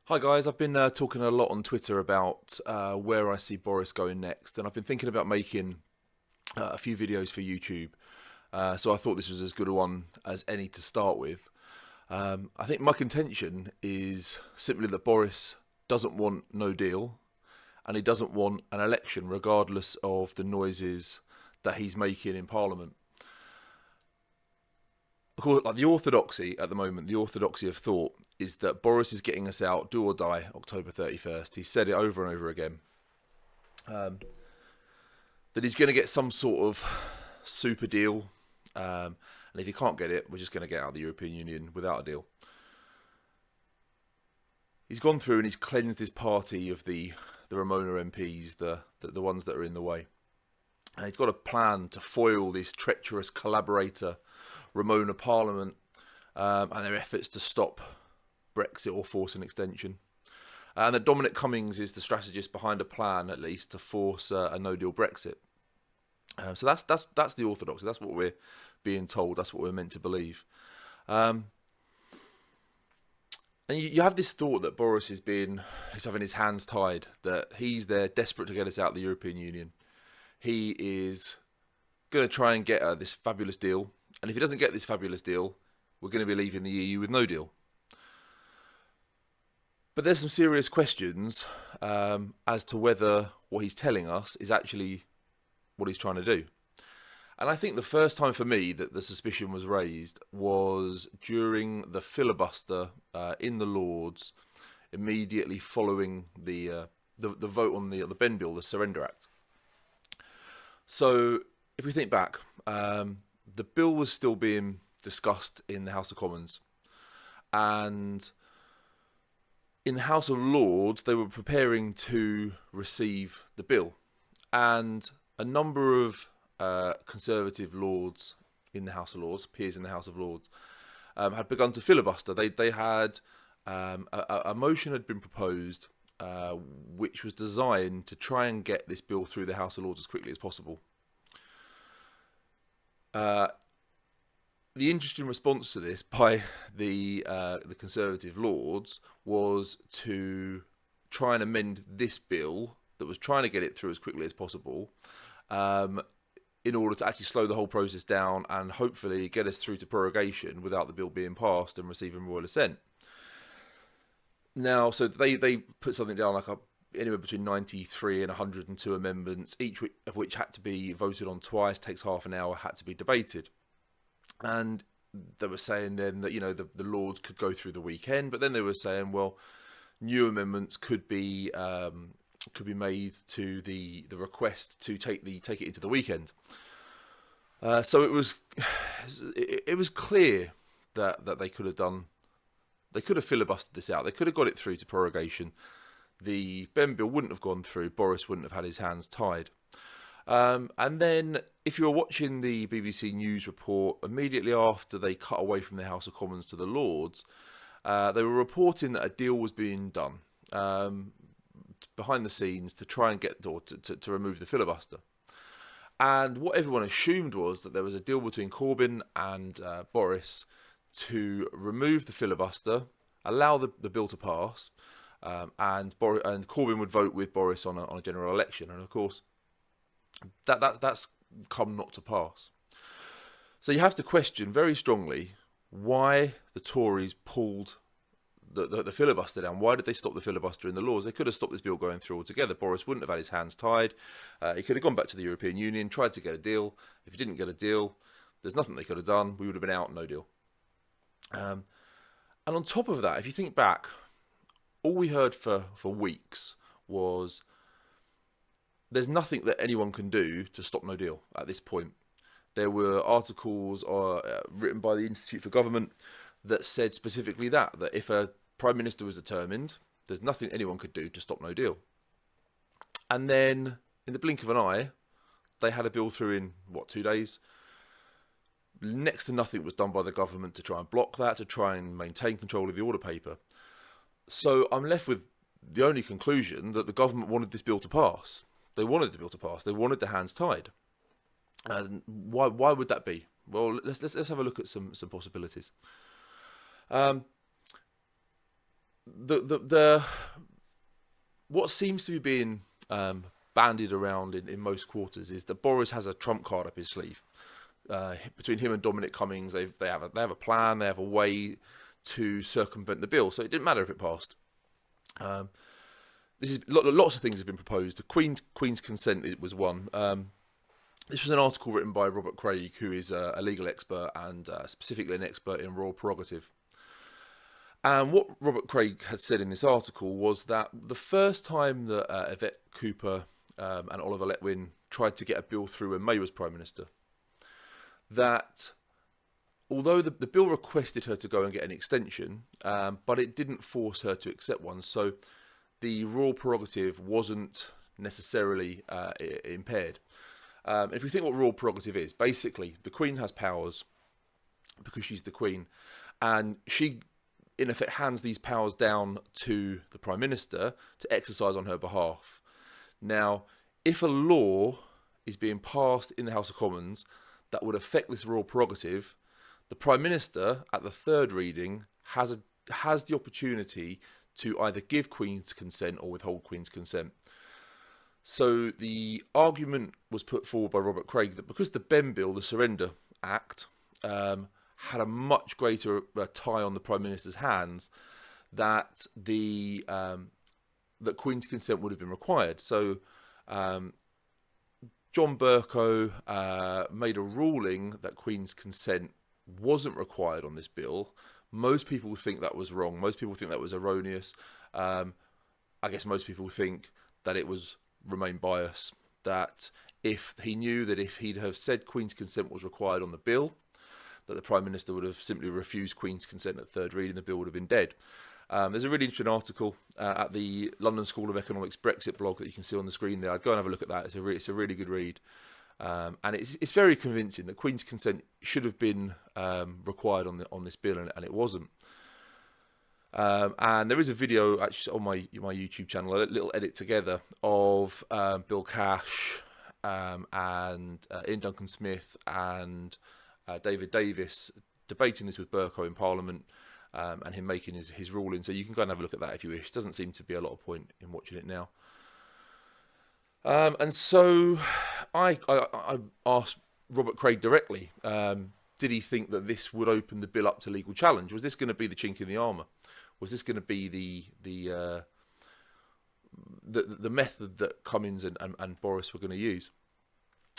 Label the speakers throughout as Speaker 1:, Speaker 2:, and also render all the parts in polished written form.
Speaker 1: Hi guys, I've been talking a lot on Twitter about where I see Boris going next, and I've been thinking about making a few videos for YouTube. So I thought this was as good a one as any to start with. I think my contention is simply that Boris doesn't want no deal, and he doesn't want an election, regardless of the noises that he's making in Parliament. Of course, like the orthodoxy at the moment, the orthodoxy of thought is that Boris is getting us out, do or die, October 31st. He's said it over and over again. That he's going to get some sort of super deal. And if he can't get it, we're just going to get out of the European Union without a deal. He's gone through and he's cleansed his party of the Ramona MPs, the ones that are in the way. And he's got a plan to foil this treacherous collaborator Ramona Parliament and their efforts to stop Brexit or force an extension. And that Dominic Cummings is the strategist behind a plan, at least, to force a no-deal Brexit. So that's the orthodoxy. That's what we're being told. That's what we're meant to believe. And you have this thought that Boris he's having his hands tied, that he's there desperate to get us out of the European Union. He is going to try and get this fabulous deal. And if he doesn't get this fabulous deal, we're going to be leaving the EU with no deal. But there's some serious questions as to whether what he's telling us is actually what he's trying to do. And I think the first time for me that the suspicion was raised was during the filibuster in the Lords, immediately following the vote on the Benn Bill, the Surrender Act. So if we think back, the bill was still being discussed in the House of Commons, and in the House of Lords they were preparing to receive the bill, and a number of Conservative Lords in the House of Lords, peers in the House of Lords, had begun to filibuster. They had a motion had been proposed which was designed to try and get this bill through the House of Lords as quickly as possible. The interesting response to this by the Conservative Lords was to try and amend this bill that was trying to get it through as quickly as possible, in order to actually slow the whole process down and hopefully get us through to prorogation without the bill being passed and receiving royal assent. Now, so they put something down like anywhere between 93 and 102 amendments, each of which had to be voted on twice, takes half an hour, had to be debated. And they were saying then that, the Lords could go through the weekend, but then they were saying, well, new amendments could be made to the request to take it into the weekend. So it was clear that they could have filibustered this out. They could have got it through to prorogation. The Benn Bill wouldn't have gone through. Boris wouldn't have had his hands tied. And then, if you were watching the BBC News report, immediately after they cut away from the House of Commons to the Lords, they were reporting that a deal was being done behind the scenes to try and get to remove the filibuster. And what everyone assumed was that there was a deal between Corbyn and Boris to remove the filibuster, allow the bill to pass, and Corbyn would vote with Boris on a general election. And of course, that's come not to pass. So you have to question very strongly why the Tories pulled the filibuster down. Why did they stop the filibuster in the Lords? They could have stopped this bill going through altogether. Boris wouldn't have had his hands tied. He could have gone back to the European Union, tried to get a deal. If he didn't get a deal, there's nothing they could have done. We would have been out, no deal. And on top of that, if you think back, all we heard for weeks was there's nothing that anyone can do to stop no deal at this point. There were articles written by the Institute for Government that said specifically that if a Prime Minister was determined, there's nothing anyone could do to stop no deal. And then, in the blink of an eye, they had a bill through in, 2 days? Next to nothing was done by the government to try and block that, to try and maintain control of the order paper. So I'm left with the only conclusion that the government wanted this bill to pass. They wanted the bill to pass. They wanted the hands tied. And why would that be? Well, let's have a look at some possibilities. the what seems to be being bandied around in most quarters is that Boris has a trump card up his sleeve. Between him and Dominic Cummings, they have a plan. They have a way to circumvent the bill, so it didn't matter if it passed. This is lots of things have been proposed. The Queen's consent was one. This was an article written by Robert Craig, who is a legal expert and specifically an expert in royal prerogative. And what Robert Craig had said in this article was that the first time that Yvette Cooper and Oliver Letwin tried to get a bill through when May was Prime Minister, that although the bill requested her to go and get an extension, but it didn't force her to accept one, so the royal prerogative wasn't necessarily impaired. If we think what royal prerogative is, basically the Queen has powers because she's the Queen, and she in effect hands these powers down to the Prime Minister to exercise on her behalf. Now, if a law is being passed in the House of Commons that would affect this royal prerogative, the Prime Minister at the third reading has the opportunity to either give Queen's consent or withhold Queen's consent. So the argument was put forward by Robert Craig that because the Benn Bill, the Surrender Act, had a much greater tie on the Prime Minister's hands, that that Queen's consent would have been required. So John Bercow made a ruling that Queen's consent wasn't required on this bill. Most people think that was wrong. Most people think that was erroneous. I guess most people think that it was Remain bias. That if he knew that if he'd have said Queen's consent was required on the bill, that the Prime Minister would have simply refused Queen's consent at third reading, the bill would have been dead. There's a really interesting article at the London School of Economics Brexit blog that you can see on the screen there. I'd go and have a look at that. It's a really good read. And it's very convincing that Queen's consent should have been required on this bill, and it wasn't. And there is a video actually on my YouTube channel, a little edit together of Bill Cash and Ian Duncan Smith and David Davis debating this with Bercow in Parliament, and him making his ruling. So you can go and have a look at that if you wish. Doesn't seem to be a lot of point in watching it now. And so I asked Robert Craig directly, did he think that this would open the bill up to legal challenge? Was this going to be the chink in the armour? Was this going to be the method that Cummings and Boris were going to use?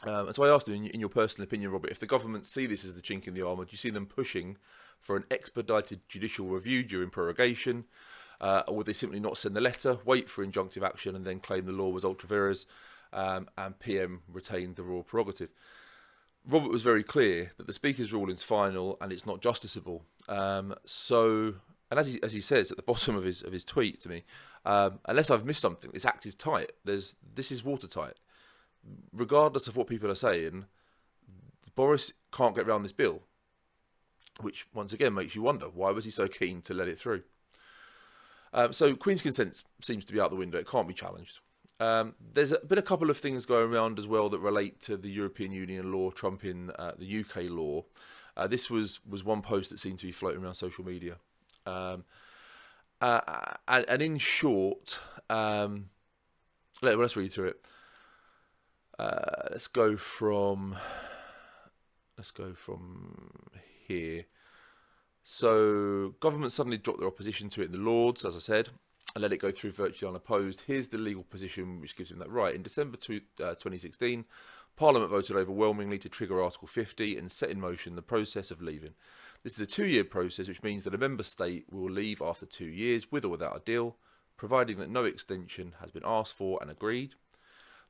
Speaker 1: And so I asked him, in your personal opinion, Robert, if the government see this as the chink in the armour, do you see them pushing for an expedited judicial review during prorogation? Or would they simply not send the letter, wait for injunctive action, and then claim the law was ultra vires, and PM retained the royal prerogative? Robert was very clear that the Speaker's ruling is final and it's not justiciable. And as he says at the bottom of his tweet to me, unless I've missed something, this act is tight. This is watertight. Regardless of what people are saying, Boris can't get around this bill, which once again makes you wonder, why was he so keen to let it through? So Queen's consent seems to be out the window. It can't be challenged. There's been a couple of things going around as well that relate to the European Union law trumping the UK law. This was one post that seemed to be floating around social media. And in short, let's read through it. Let's go from here. So, government suddenly dropped their opposition to it in the Lords, as I said, and let it go through virtually unopposed. Here's the legal position which gives him that right. In December 2016, Parliament voted overwhelmingly to trigger Article 50 and set in motion the process of leaving. This is a 2-year process, which means that a member state will leave after 2 years, with or without a deal, providing that no extension has been asked for and agreed.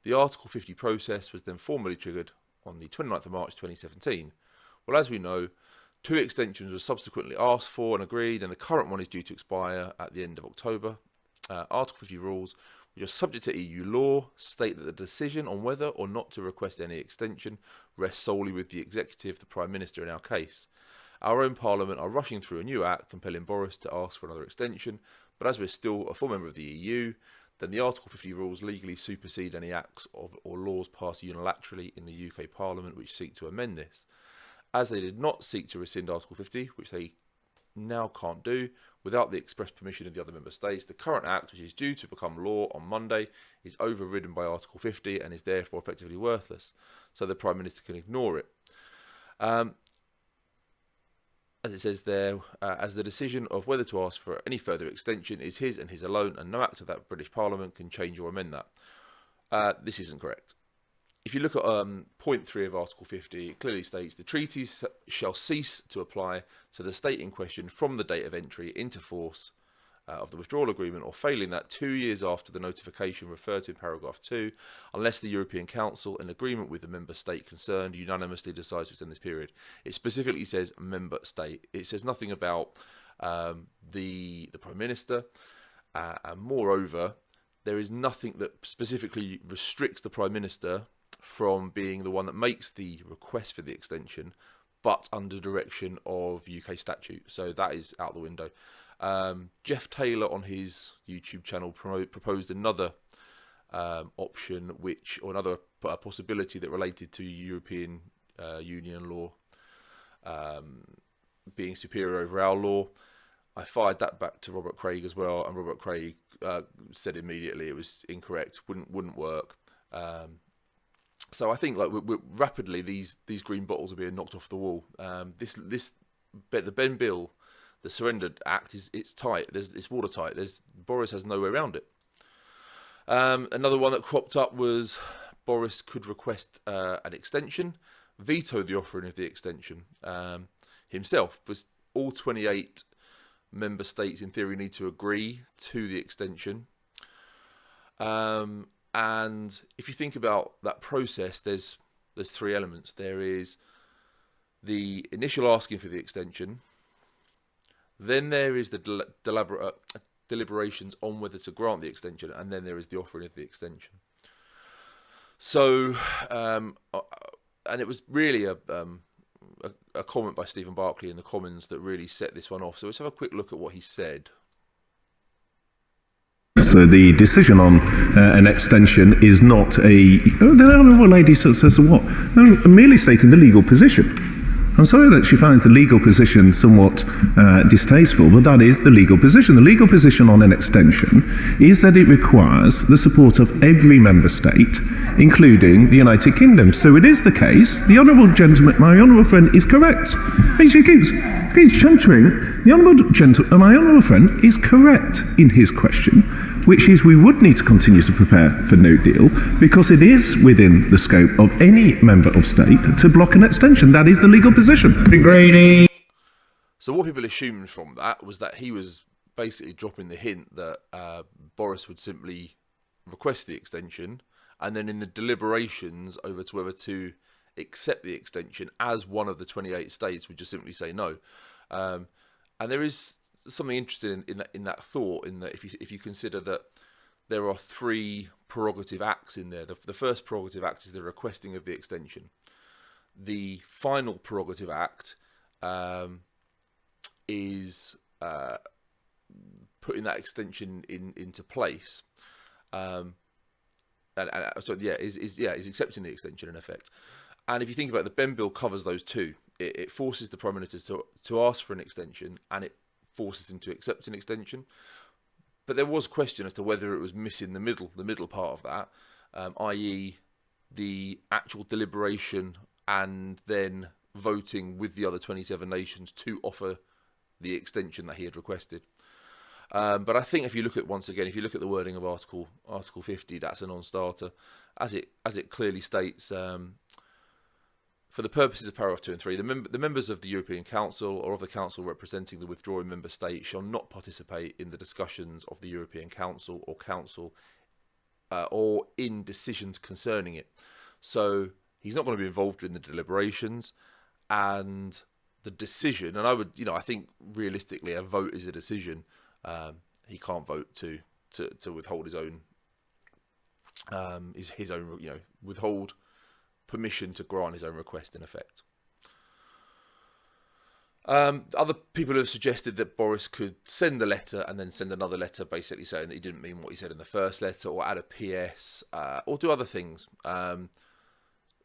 Speaker 1: The Article 50 process was then formally triggered on the 29th of March 2017. Well, as we know, 2 extensions were subsequently asked for and agreed, and the current one is due to expire at the end of October. Article 50 rules, which are subject to EU law, state that the decision on whether or not to request any extension rests solely with the executive, the Prime Minister in our case. Our own Parliament are rushing through a new act compelling Boris to ask for another extension, but as we're still a full member of the EU, then the Article 50 rules legally supersede any acts or laws passed unilaterally in the UK Parliament which seek to amend this. As they did not seek to rescind Article 50, which they now can't do without the express permission of the other member states. The current act, which is due to become law on Monday, is overridden by Article 50 and is therefore effectively worthless. So the Prime Minister can ignore it. As it says there, as the decision of whether to ask for any further extension is his and his alone, and no act of that British Parliament can change or amend that. This isn't correct. If you look at point 3 of Article 50, it clearly states the treaties shall cease to apply to the state in question from the date of entry into force of the withdrawal agreement, or failing that 2 years after the notification referred to in paragraph 2, unless the European Council, in agreement with the member state concerned, unanimously decides to extend this period. It specifically says member state. It says nothing about the Prime Minister, and moreover, there is nothing that specifically restricts the Prime Minister from being the one that makes the request for the extension, but under direction of UK statute. So that is out the window. Jeff Taylor on his YouTube channel proposed another option, or another possibility that related to European Union law being superior over our law. I fired that back to Robert Craig as well, and Robert Craig said immediately it was incorrect, wouldn't work. So I think we're rapidly these green bottles are being knocked off the wall. The Ben Bill, the Surrender Act, it's tight. It's watertight. Boris has no way around it. Another one that cropped up was Boris could request an extension, veto the offering of the extension himself. Because all 28 member states, in theory, need to agree to the extension. And if you think about that process, there's 3 elements. There is the initial asking for the extension. Then there is the deliberations on whether to grant the extension, and then there is the offering of the extension. So, and it was really a comment by Stephen Barclay in the Commons that really set this one off. So let's have a quick look at what he said.
Speaker 2: So the decision on an extension is not the honourable lady says what? I'm merely stating the legal position. I'm sorry that she finds the legal position somewhat distasteful, but that is the legal position. The legal position on an extension is that it requires the support of every member state, including the United Kingdom. So it is the case. The honourable gentleman, my honourable friend, is correct. She keeps chuntering. My honourable friend is correct in his question, which is we would need to continue to prepare for no deal because it is within the scope of any member of state to block an extension. That is the legal position.
Speaker 1: So what people assumed from that was that he was basically dropping the hint that Boris would simply request the extension, and then in the deliberations over to whether to accept the extension as one of the 28 states would just simply say no. And there is something interesting in that thought, in that if you consider that there are 3 prerogative acts in there. The first prerogative act is the requesting of the extension. The final prerogative act is putting that extension into place. Is accepting the extension in effect. And if you think about it, the Ben Bill covers those 2. It forces the Prime Minister to ask for an extension, and it forces him to accept an extension. But there was question as to whether it was missing the middle part of that, i.e. the actual deliberation and then voting with the other 27 nations to offer the extension that he had requested. But I think if you look at the wording of Article 50, that's a non-starter, as it clearly states. For the purposes of paragraph 2 and 3, the members of the European Council or of the Council representing the withdrawing member state shall not participate in the discussions of the European Council or in decisions concerning it. So he's not going to be involved in the deliberations and the decision. And I think realistically, a vote is a decision. He can't vote to withhold his own withhold permission to grant his own request in effect. Other people have suggested that Boris could send the letter and then send another letter basically saying that he didn't mean what he said in the first letter, or add a PS, or do other things,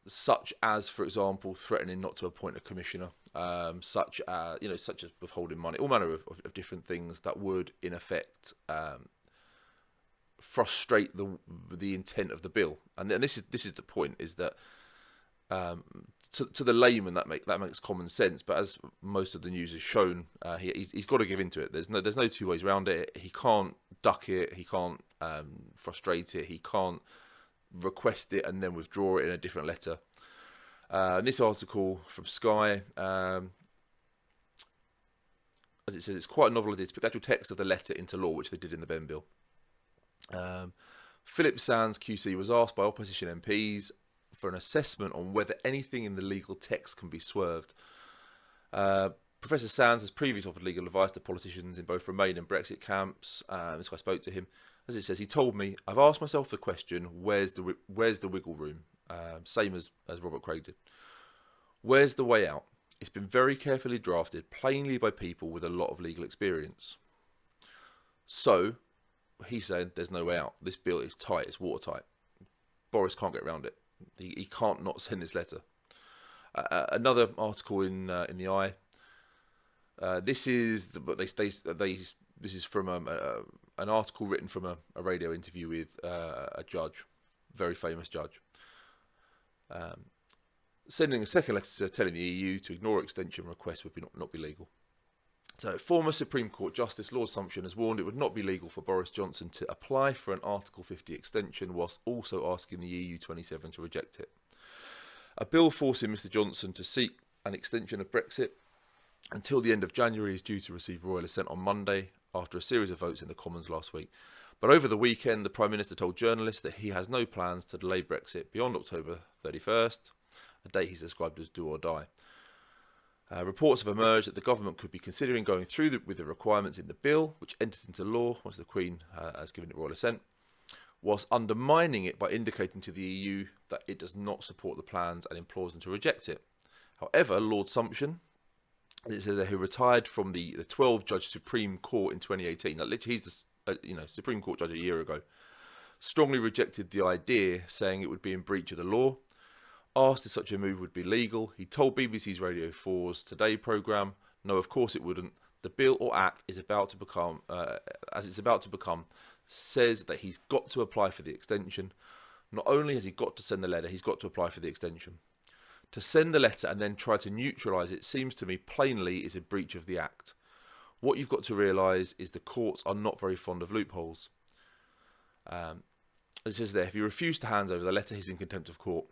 Speaker 1: such as, for example, threatening not to appoint a commissioner such as withholding money, all manner of different things that would, in effect, frustrate the intent of the bill. And this is the point: is that to the layman that makes common sense, but as most of the news has shown, he's got to give into it. There's no two ways around it. He can't duck it. He can't frustrate it. He can't request it and then withdraw it in a different letter. This article from Sky, as it says, it's quite a novel idea to put the actual text of the letter into law, which they did in the Ben bill. Philip Sands QC was asked by opposition MPs for an assessment on whether anything in the legal text can be swerved. Professor Sands has previously offered legal advice to politicians in both Remain and Brexit camps. This guy spoke to him. As it says, he told me, I've asked myself the question, where's the wiggle room? Same as Robert Craig did. Where's the way out? It's been very carefully drafted, plainly by people with a lot of legal experience. So, he said there's no way out. This bill is tight, it's watertight. Boris can't get around it. He can't not send this letter. Another article in the Eye. This is from an article written from a radio interview with a judge, very famous judge, sending a second letter telling the EU to ignore extension requests would not be legal. So, former Supreme Court Justice Lord Sumption has warned it would not be legal for Boris Johnson to apply for an Article 50 extension whilst also asking the EU 27 to reject it. A bill forcing Mr Johnson to seek an extension of Brexit until the end of January is due to receive royal assent on Monday after a series of votes in the Commons last week. But over the weekend, the Prime Minister told journalists that he has no plans to delay Brexit beyond October 31st, a date he's described as do or die. Reports have emerged that the government could be considering going through with the requirements in the bill, which enters into law once the Queen has given it royal assent, whilst undermining it by indicating to the EU that it does not support the plans and implores them to reject it. However, Lord Sumption, it says that he retired from the 12-judge Supreme Court in 2018. Now, literally, he's the Supreme Court judge a year ago. Strongly rejected the idea, saying it would be in breach of the law. Asked if such a move would be legal, he told BBC's Radio 4's Today programme, no, of course it wouldn't. The bill or act is about to become, says that he's got to apply for the extension. Not only has he got to send the letter, he's got to apply for the extension. To send the letter and then try to neutralise it seems to me plainly is a breach of the Act. What you've got to realise is the courts are not very fond of loopholes. It says there, if he refused to hand over the letter, he's in contempt of court.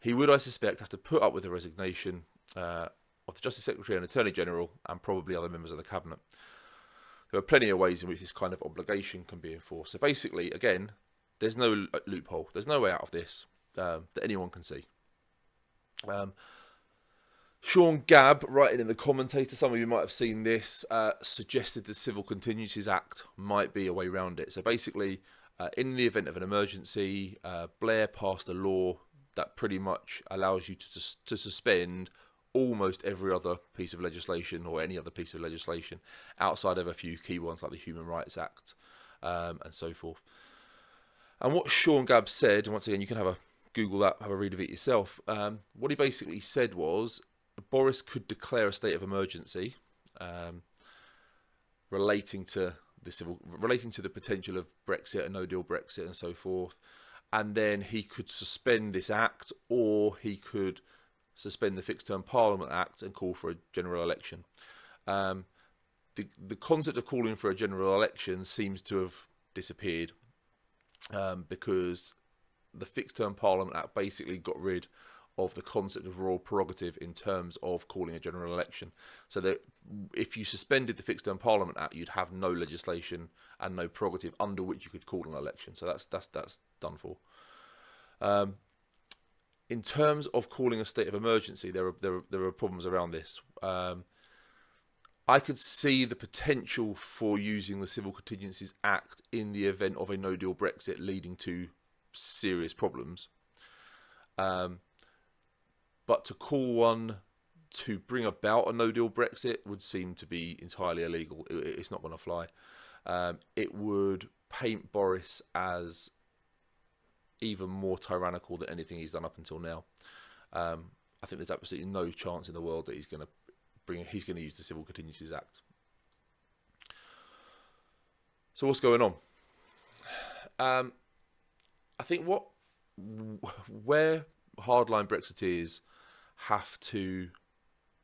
Speaker 1: He would, I suspect, have to put up with the resignation of the Justice Secretary and Attorney General and probably other members of the Cabinet. There are plenty of ways in which this kind of obligation can be enforced. So basically, again, there's no loophole. There's no way out of this that anyone can see. Sean Gabb, writing in the Commentator, some of you might have seen this, suggested the Civil Contingencies Act might be a way around it. So basically, in the event of an emergency, Blair passed a law that pretty much allows you to suspend almost every other piece of legislation or any other piece of legislation outside of a few key ones like the Human Rights Act and so forth. And what Sean Gabb said, and once again you can have a Google that, have a read of it yourself, what he basically said was Boris could declare a state of emergency relating to the potential of Brexit, a no-deal Brexit and so forth. And then he could suspend this act, or he could suspend the Fixed Term Parliament Act and call for a general election. The concept of calling for a general election seems to have disappeared because the Fixed Term Parliament Act basically got rid of the concept of royal prerogative in terms of calling a general election. So that if you suspended the Fixed Term Parliament Act, you'd have no legislation and no prerogative under which you could call an election. So that's done for. In terms of calling a state of emergency, there are problems around this. I could see the potential for using the Civil Contingencies Act in the event of a no-deal Brexit leading to serious problems. But to call one to bring about a no-deal Brexit would seem to be entirely illegal. It's not going to fly. It would paint Boris as even more tyrannical than anything he's done up until now. I think there's absolutely no chance in the world that he's going to he's going to use the Civil Contingencies Act. So what's going on? I think where hardline Brexiteers have to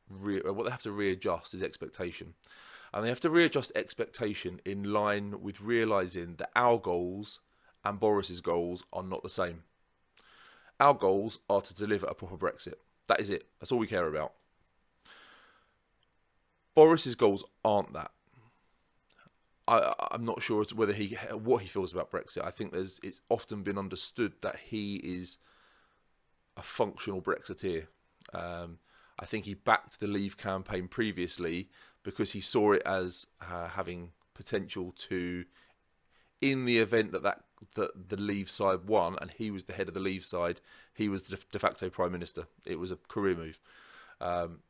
Speaker 1: what they have to readjust is expectation, and they have to readjust expectation in line with realising that our goals and Boris's goals are not the same. Our goals are to deliver a proper Brexit. That is it. That's all we care about. Boris's goals aren't that. I'm not sure whether what he feels about Brexit. I think it's often been understood that he is a functional Brexiteer. I think he backed the Leave campaign previously because he saw it as having potential to, in the event that the Leave side won and he was the head of the Leave side, he was the de facto Prime Minister. It was a career move.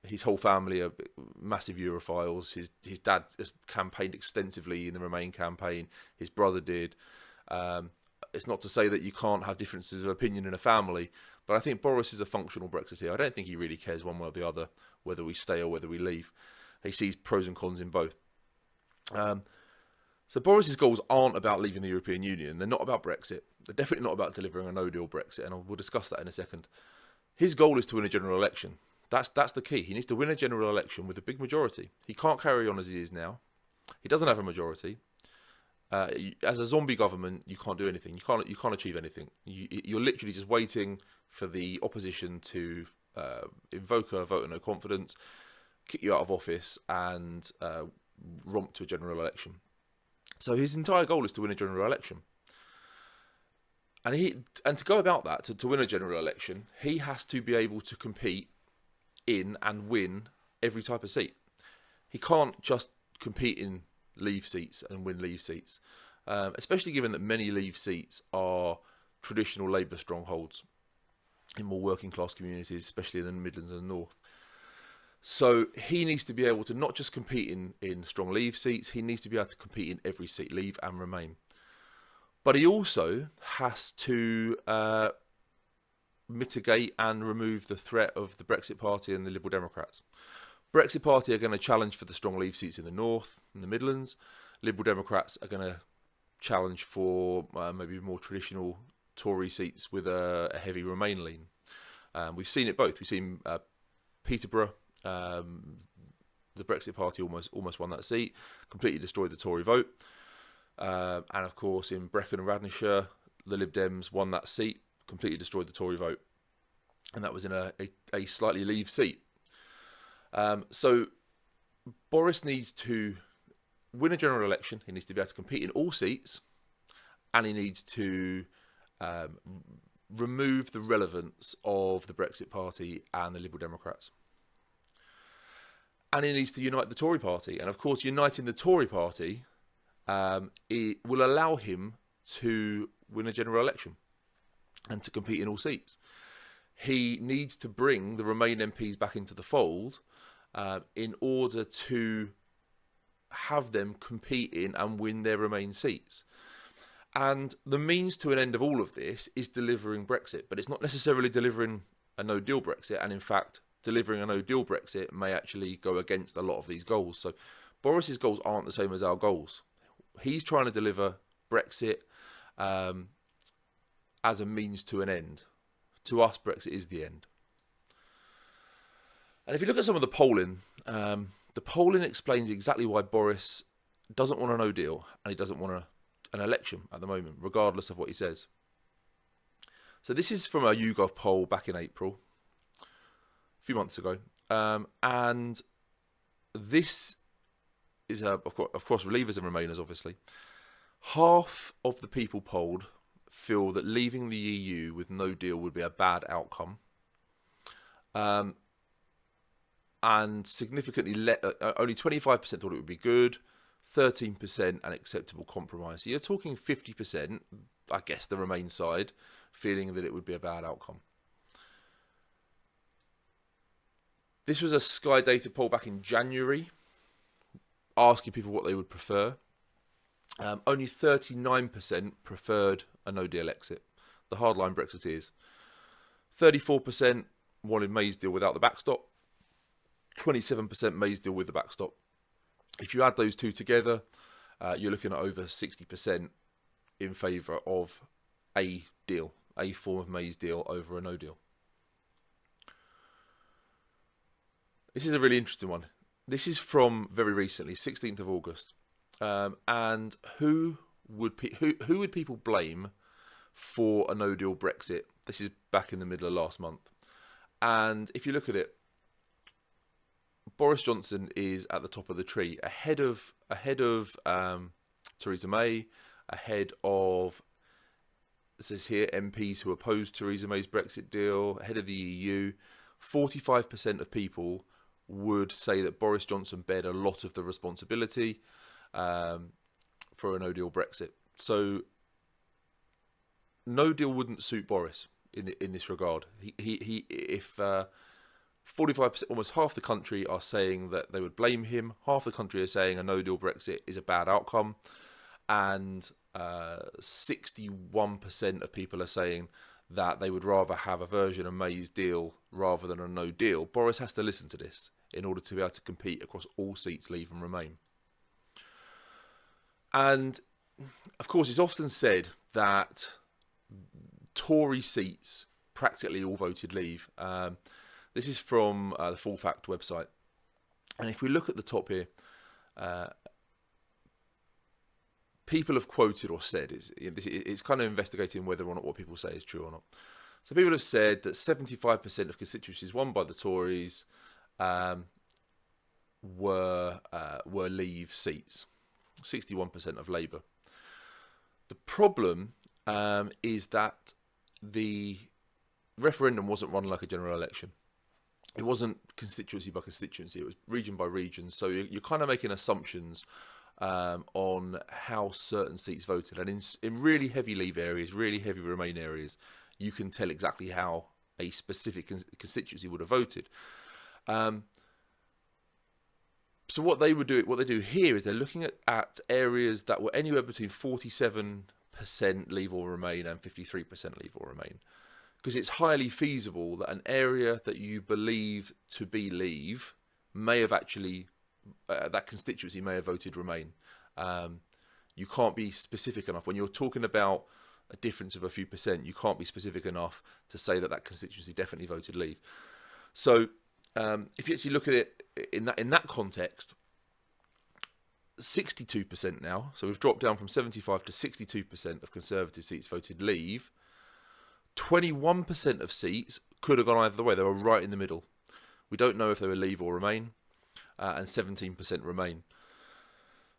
Speaker 1: His whole family are massive Europhiles. His dad has campaigned extensively in the Remain campaign. His brother did. It's not to say that you can't have differences of opinion in a family, but I think Boris is a functional Brexiteer. I don't think he really cares one way or the other whether we stay or whether we leave. He sees pros and cons in both. So Boris's goals aren't about leaving the European Union. They're not about Brexit. They're definitely not about delivering a no-deal Brexit, and we'll discuss that in a second. His goal is to win a general election. That's the key. He needs to win a general election with a big majority. He can't carry on as he is now. He doesn't have a majority. As a zombie government, you can't do anything. You can't achieve anything. You're literally just waiting for the opposition to invoke a vote of no confidence, kick you out of office, and romp to a general election. So his entire goal is to win a general election. And to go about that, to win a general election, he has to be able to compete in and win every type of seat. He can't just compete in Leave seats and win Leave seats, especially given that many Leave seats are traditional Labour strongholds in more working class communities, especially in the Midlands and the North. So he needs to be able to not just compete in strong Leave seats, he needs to be able to compete in every seat, Leave and Remain. But he also has to mitigate and remove the threat of the Brexit Party and the Liberal Democrats. Brexit Party are going to challenge for the strong Leave seats in the North and the Midlands. Liberal Democrats are going to challenge for maybe more traditional Tory seats with a heavy Remain lean. We've seen it both. We've seen Peterborough, the Brexit Party almost won that seat, completely destroyed the Tory vote. And of course in Brecon and Radnorshire, the Lib Dems won that seat, completely destroyed the Tory vote. And that was in a slightly Leave seat. So Boris needs to win a general election. He needs to be able to compete in all seats, and he needs to remove the relevance of the Brexit Party and the Liberal Democrats. And he needs to unite the Tory Party. And of course, uniting the Tory Party it will allow him to win a general election and to compete in all seats. He needs to bring the Remain MPs back into the fold in order to have them compete in and win their Remain seats. And the means to an end of all of this is delivering Brexit, but it's not necessarily delivering a no-deal Brexit, and in fact, delivering a no-deal Brexit may actually go against a lot of these goals. So Boris's goals aren't the same as our goals. He's trying to deliver Brexit as a means to an end. To us, Brexit is the end. And if you look at some of the polling explains exactly why Boris doesn't want a no deal and he doesn't want an election at the moment, regardless of what he says. So this is from a YouGov poll back in April, a few months ago. And this is, of course, Leavers and Remainers, obviously. Half of the people polled feel that leaving the EU with no deal would be a bad outcome. And significantly, only 25% thought it would be good, 13% an acceptable compromise. So you're talking 50%, I guess, the Remain side, feeling that it would be a bad outcome. This was a Sky Data poll back in January, asking people what they would prefer. Only 39% preferred a no-deal exit, the hardline Brexiteers. 34% wanted May's deal without the backstop. 27% May's deal with the backstop. If you add those two together, you're looking at over 60% in favour of a deal, a form of May's deal over a no deal. This is a really interesting one. This is from very recently, 16th of August. And who would people blame for a no deal Brexit? This is back in the middle of last month. And if you look at it, Boris Johnson is at the top of the tree, ahead of Theresa May, ahead of, it says here, MPs who oppose Theresa May's Brexit deal, ahead of the EU. 45% of people would say that Boris Johnson bared a lot of the responsibility for a no deal Brexit. So no deal wouldn't suit Boris in this regard. If 45%, almost half the country are saying that they would blame him, half the country are saying a no deal Brexit is a bad outcome, and 61% of people are saying that they would rather have a version of May's deal rather than a no deal. Boris has to listen to this in order to be able to compete across all seats, Leave and Remain. And of course, it's often said that Tory seats practically all voted Leave. This is from the Full Fact website. And if we look at the top here, people have quoted or said, it's kind of investigating whether or not what people say is true or not. So people have said that 75% of constituencies won by the Tories were Leave seats, 61% of Labour. The problem is that the referendum wasn't run like a general election. It wasn't constituency by constituency, it was region by region. So you're kind of making assumptions on how certain seats voted. And in really heavy Leave areas, really heavy Remain areas, you can tell exactly how a specific constituency would have voted. So what they do here is they're looking at areas that were anywhere between 47% Leave or Remain and 53% Leave or Remain. Because it's highly feasible that an area that you believe to be Leave may have actually, that constituency may have voted Remain. You can't be specific enough. When you're talking about a difference of a few percent, you can't be specific enough to say that constituency definitely voted Leave. So if you actually look at it in that context, 62% now, so we've dropped down from 75 to 62% of Conservative seats voted Leave. 21% of seats could have gone either way. They were right in the middle. We don't know if they were Leave or Remain, and 17% Remain.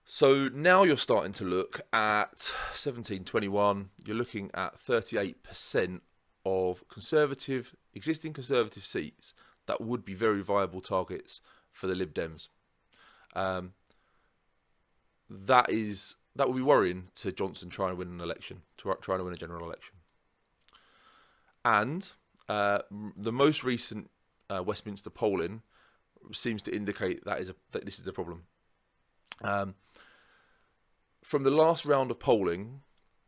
Speaker 1: So now you're starting to look at 17-21. You're looking at 38% of existing Conservative seats that would be very viable targets for the Lib Dems. That would be worrying to Johnson trying to win an election, trying to win a general election. And the most recent Westminster polling seems to indicate that this is the problem. From the last round of polling,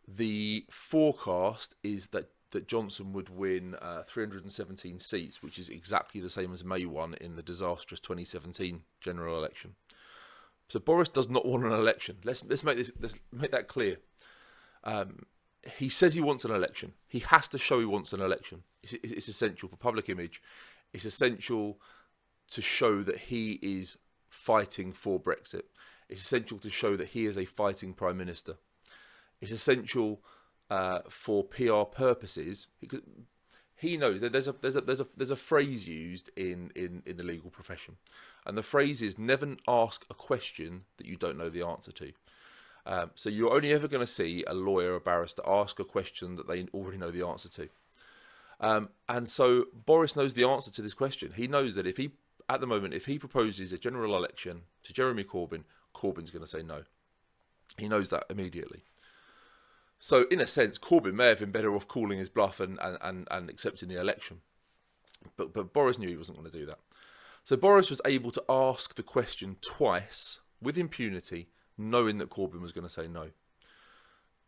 Speaker 1: the forecast is that Johnson would win 317 seats, which is exactly the same as May won in the disastrous 2017 general election. So Boris does not want an election. Let's make that clear. He says he wants an election. He has to show he wants an election. It's essential for public image. It's essential to show that he is fighting for Brexit. It's essential to show that he is a fighting Prime Minister. It's essential for PR purposes, because he knows that there's a phrase used in the legal profession, and the phrase is never ask a question that you don't know the answer to. So you're only ever going to see a lawyer or barrister ask a question that they already know the answer to. And so Boris knows the answer to this question. He knows that if he proposes a general election to Jeremy Corbyn, Corbyn's going to say no. He knows that immediately. So in a sense, Corbyn may have been better off calling his bluff and accepting the election. But Boris knew he wasn't going to do that. So Boris was able to ask the question twice with impunity, knowing that Corbyn was going to say no.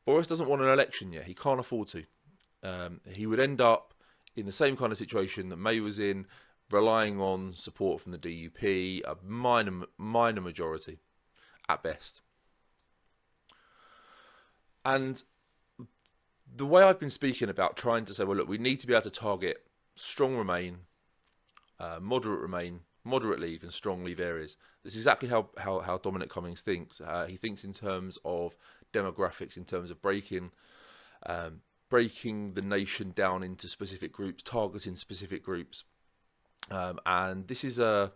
Speaker 1: Boris doesn't want an election yet. He can't afford to. He would end up in the same kind of situation that May was in, relying on support from the DUP, a minor majority at best. And the way I've been speaking about trying to say, well, look, we need to be able to target strong Remain, moderate Remain, moderate Leave and strong Leave areas. This is exactly how Dominic Cummings thinks. He thinks in terms of demographics, in terms of breaking the nation down into specific groups, targeting specific groups. And this is a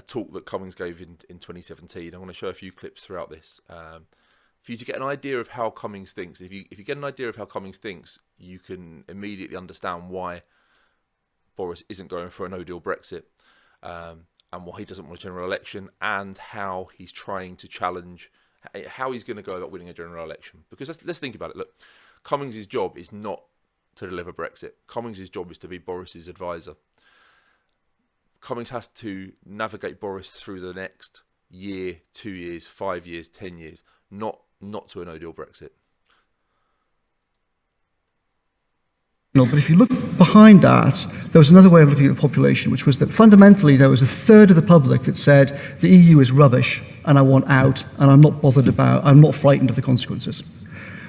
Speaker 1: talk that Cummings gave in 2017. I want to show a few clips throughout this for you to get an idea of how Cummings thinks. If you get an idea of how Cummings thinks, you can immediately understand why Boris isn't going for a no-deal Brexit, and why he doesn't want a general election, and how he's trying to challenge, how he's going to go about winning a general election. Because let's think about it. Look, Cummings' job is not to deliver Brexit. Cummings' job is to be Boris's advisor. Cummings has to navigate Boris through the next year, 2 years, 5 years, 10 years, not to a no-deal Brexit.
Speaker 3: But if you look behind that, there was another way of looking at the population, which was that fundamentally there was a third of the public that said the EU is rubbish and I want out and I'm not frightened of the consequences.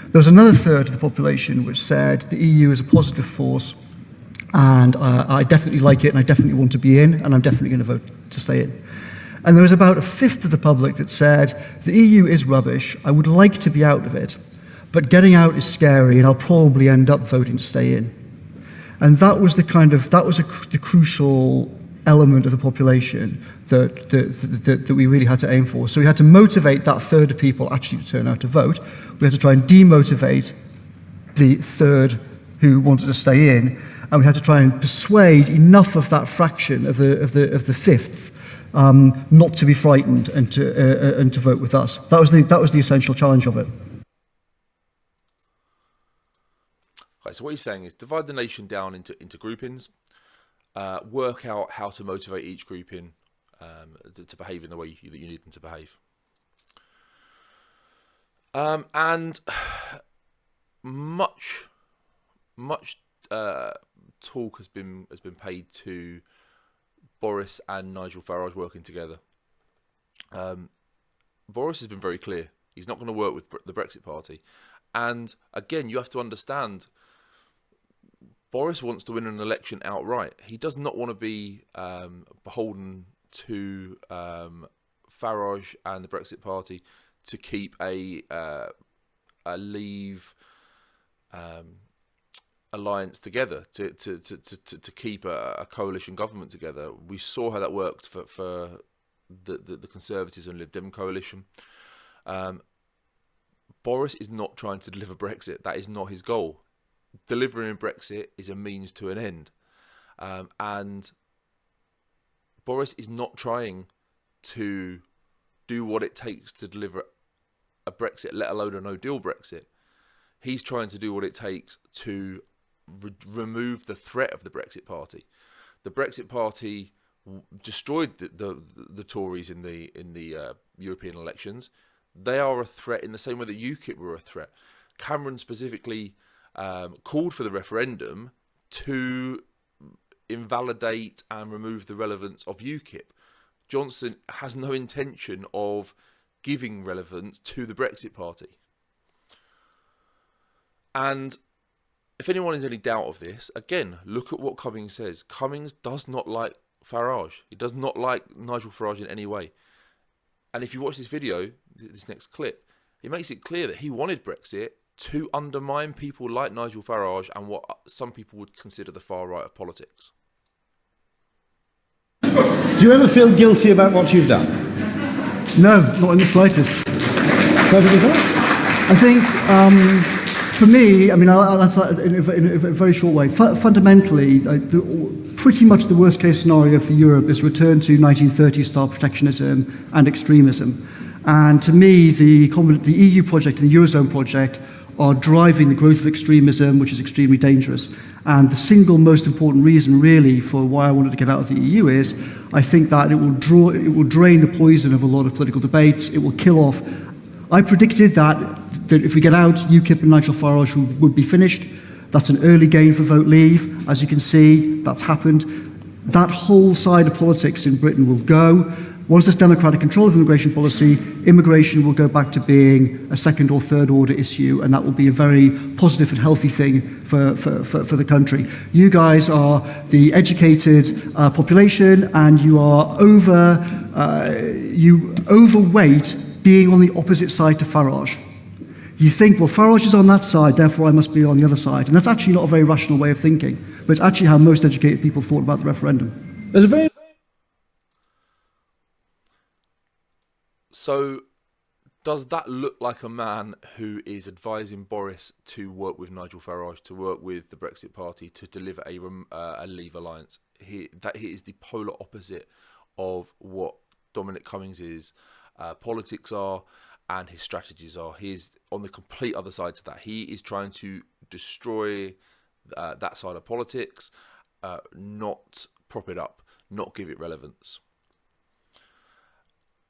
Speaker 3: There was another third of the population which said the EU is a positive force and I definitely like it and I definitely want to be in and I'm definitely going to vote to stay in. And there was about a fifth of the public that said the EU is rubbish, I would like to be out of it, but getting out is scary and I'll probably end up voting to stay in. And that was the crucial element of the population that we really had to aim for. So we had to motivate that third of people actually to turn out to vote. We had to try and demotivate the third who wanted to stay in, and we had to try and persuade enough of that fraction of the fifth not to be frightened and to vote with us. That was the essential challenge of it.
Speaker 1: Right, so what he's saying is divide the nation down into groupings, work out how to motivate each grouping to behave in the way that you need them to behave. And much talk has been paid to Boris and Nigel Farage working together. Boris has been very clear. He's not going to work with the Brexit Party. And again, you have to understand, Boris wants to win an election outright. He does not want to be beholden to Farage and the Brexit Party to keep a Leave alliance together, to keep a coalition government together. We saw how that worked for the Conservatives and Lib Dem coalition. Boris is not trying to deliver Brexit. That is not his goal. Delivering Brexit is a means to an end. And Boris is not trying to do what it takes to deliver a Brexit, let alone a no-deal Brexit. He's trying to do what it takes to remove the threat of the Brexit Party. The Brexit Party destroyed the Tories in the European elections. They are a threat in the same way that UKIP were a threat. Cameron specifically called for the referendum to invalidate and remove the relevance of UKIP. Johnson has no intention of giving relevance to the Brexit Party. And if anyone is any doubt of this, again, look at what Cummings says. Cummings does not like Farage. He does not like Nigel Farage in any way. And if you watch this video, this next clip, he makes it clear that he wanted Brexit to undermine people like Nigel Farage and what some people would consider the far right of politics.
Speaker 4: Do you ever feel guilty about what you've done?
Speaker 3: No, not in the slightest.
Speaker 4: Perfectly fine.
Speaker 3: I think, for me, I mean, I'll answer that in a very short way. Fundamentally, pretty much the worst case scenario for Europe is return to 1930s style protectionism and extremism. And to me, the EU project and the Eurozone project are driving the growth of extremism, which is extremely dangerous. And the single most important reason, really, for why I wanted to get out of the EU is I think that it will drain the poison of a lot of political debates. It will kill off. I predicted that if we get out, UKIP and Nigel Farage would be finished. That's an early gain for Vote Leave. As you can see, that's happened. that whole side of politics in Britain will go. Once there's democratic control of immigration policy, immigration will go back to being a second or third order issue, and that will be a very positive and healthy thing for the country. You guys are the educated population, and you are you overweight being on the opposite side to Farage. You think, well, Farage is on that side, therefore I must be on the other side. And that's actually not a very rational way of thinking, but it's actually how most educated people thought about the referendum.
Speaker 4: There's a very
Speaker 1: So, does that look like a man who is advising Boris to work with Nigel Farage, to work with the Brexit Party, to deliver a Leave alliance? That he is the polar opposite of what Dominic Cummings' politics are and his strategies are. He is on the complete other side to that. He is trying to destroy that side of politics, not prop it up, not give it relevance.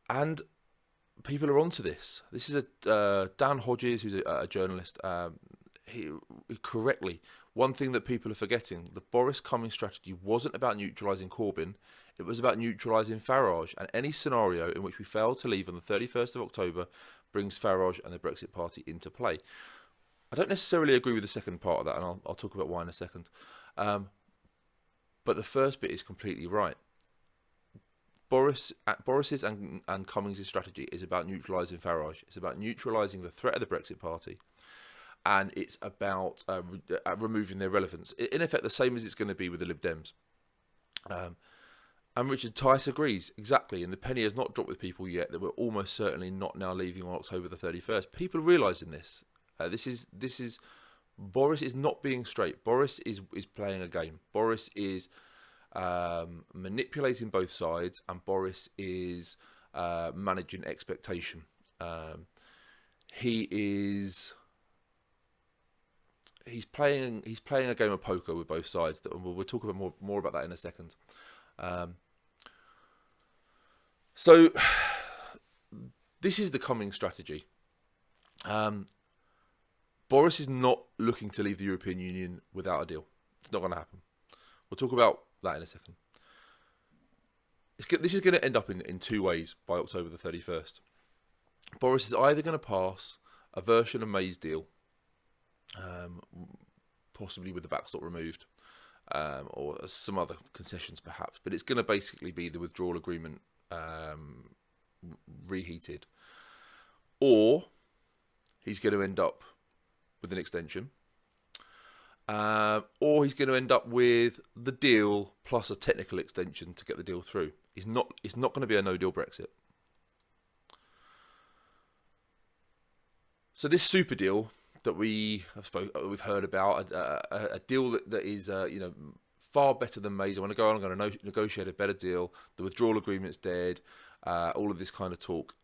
Speaker 1: And people are onto this. This is Dan Hodges, who's a journalist. He correctly, one thing that people are forgetting: the Boris Cummings strategy wasn't about neutralising Corbyn. It was about neutralising Farage. And any scenario in which we fail to leave on the 31st of October brings Farage and the Brexit Party into play. I don't necessarily agree with the second part of that, and I'll talk about why in a second. But the first bit is completely right. Boris's and Cummings' strategy is about neutralising Farage. It's about neutralising the threat of the Brexit Party, and it's about removing their relevance. In effect, the same as it's going to be with the Lib Dems. And Richard Tice agrees, exactly, and the penny has not dropped with people yet that we're almost certainly not now leaving on October the 31st. People are realising this. This is Boris is not being straight. Boris is playing a game. Boris is manipulating both sides, and Boris is managing expectation. He's playing a game of poker with both sides. We'll talk about more about that in a second. So this is the Cummings strategy. Boris is not looking to leave the European Union without a deal. It's not going to happen. We'll talk about that in a second. This is going to end up in two ways by October the 31st. Boris is either going to pass a version of May's deal, possibly with the backstop removed, or some other concessions perhaps, but it's going to basically be the withdrawal agreement reheated, or he's going to end up with an extension, or he's going to end up with the deal plus a technical extension to get the deal through. It's not going to be a no-deal Brexit. So this super deal that we've heard about, a deal that is far better than May's. I'm going to negotiate a better deal. The withdrawal agreement's dead. All of this kind of talk.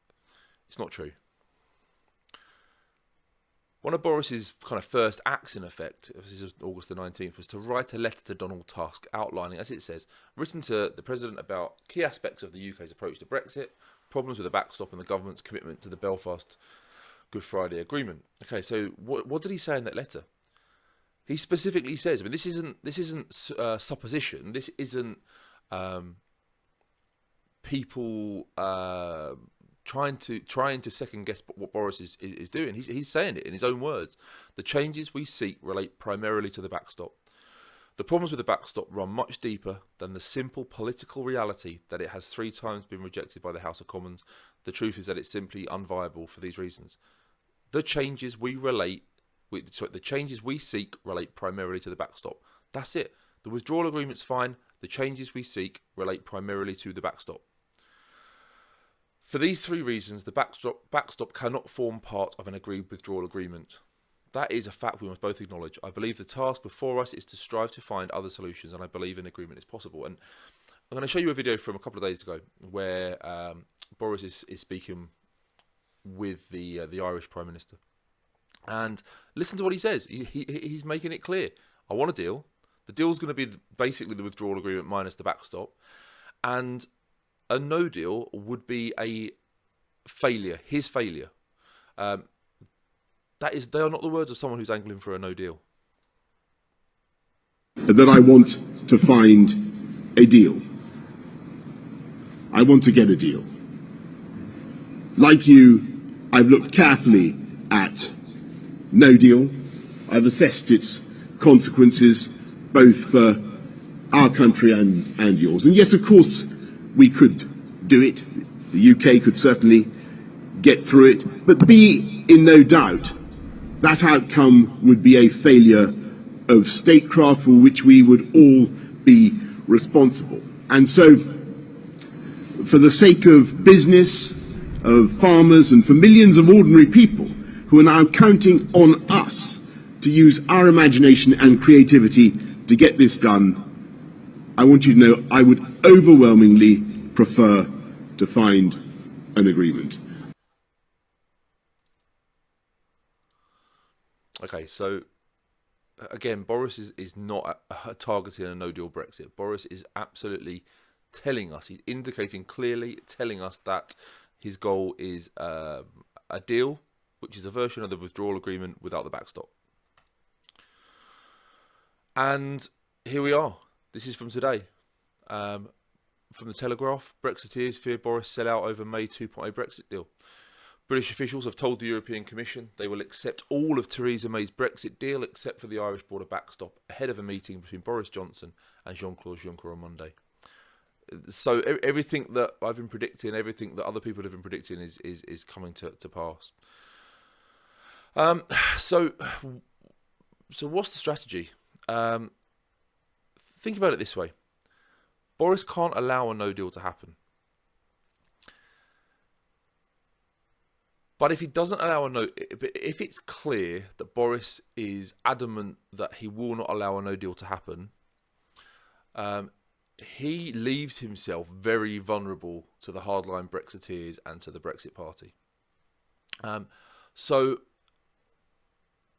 Speaker 1: It's not true. One of Boris's kind of first acts, in effect, this is August the 19th, was to write a letter to Donald Tusk outlining, as it says, written to the President about key aspects of the UK's approach to Brexit, problems with the backstop and the government's commitment to the Belfast Good Friday Agreement. Okay, so what did he say in that letter? He specifically says, I mean, this isn't supposition. This isn't people trying to second guess what Boris is doing. He's saying it in his own words. The changes we seek relate primarily to the backstop. The problems with the backstop run much deeper than the simple political reality that it has 3 times been rejected by the House of Commons. The truth is that it's simply unviable for these reasons. The changes we seek relate primarily to the backstop. That's it. The withdrawal agreement's fine. The changes we seek relate primarily to the backstop. For these 3 reasons, the backstop cannot form part of an agreed withdrawal agreement. That is a fact we must both acknowledge. I believe the task before us is to strive to find other solutions, and I believe an agreement is possible. And I'm going to show you a video from a couple of days ago where Boris is speaking with the Irish Prime Minister. And listen to what he says. He's making it clear. I want a deal. The deal's going to be basically the withdrawal agreement minus the backstop. And a no deal would be a failure, his failure. They are not the words of someone who's angling for a no deal.
Speaker 5: That I want to find a deal. I want to get a deal. Like you, I've looked carefully at no deal. I've assessed its consequences, both for our country and yours. And yes, of course, we could do it. The UK could certainly get through it. But be in no doubt, that outcome would be a failure of statecraft for which we would all be responsible. And so, for the sake of business, of farmers, and for millions of ordinary people who are now counting on us to use our imagination and creativity to get this done, I want you to know I would overwhelmingly prefer to find an agreement.
Speaker 1: Okay, so again, Boris is not targeting a no-deal Brexit. Boris is absolutely telling us, he's indicating clearly, telling us that his goal is a deal, which is a version of the withdrawal agreement without the backstop. And here we are. This is from today. From the Telegraph, Brexiteers fear Boris sell out over May 2.0 Brexit deal. British officials have told the European Commission they will accept all of Theresa May's Brexit deal except for the Irish border backstop ahead of a meeting between Boris Johnson and Jean-Claude Juncker on Monday. So everything that I've been predicting, everything that other people have been predicting is coming to pass. So what's the strategy? Think about it this way. Boris can't allow a no deal to happen. But if he doesn't allow if it's clear that Boris is adamant that he will not allow a no deal to happen, he leaves himself very vulnerable to the hardline Brexiteers and to the Brexit Party. So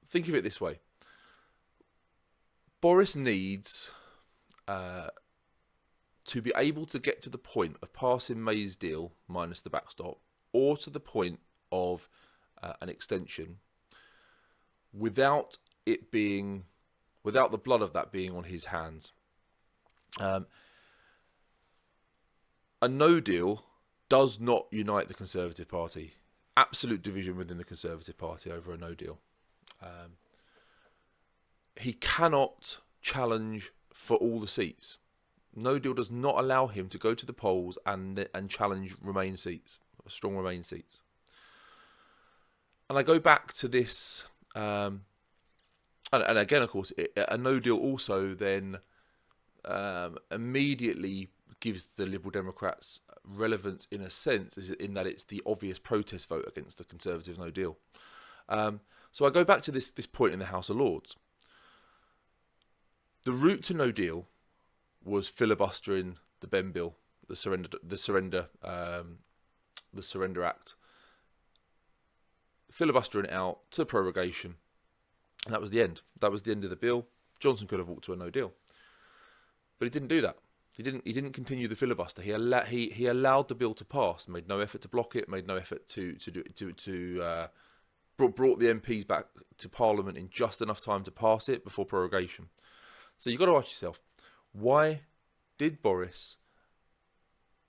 Speaker 1: think of it this way. Boris needs to be able to get to the point of passing May's deal minus the backstop, or to the point of an extension without the blood of that being on his hands. A no deal does not unite the Conservative Party. Absolute division within the Conservative Party over a no deal. He cannot challenge for all the seats. No deal does not allow him to go to the polls and challenge Remain seats, strong Remain seats. And I go back to this, and again, of course, a no deal also then immediately gives the Liberal Democrats relevance in a sense, in that it's the obvious protest vote against the Conservative no deal. So I go back to this point in the House of Lords. The route to no deal was filibustering the Ben Bill, the Surrender Act, filibustering it out to prorogation, and that was the end. That was the end of the bill. Johnson could have walked to a no deal, but he didn't do that. He didn't continue the filibuster. He allowed the bill to pass. Made no effort to block it. Made no effort brought the MPs back to Parliament in just enough time to pass it before prorogation. So you've got to ask yourself, why did Boris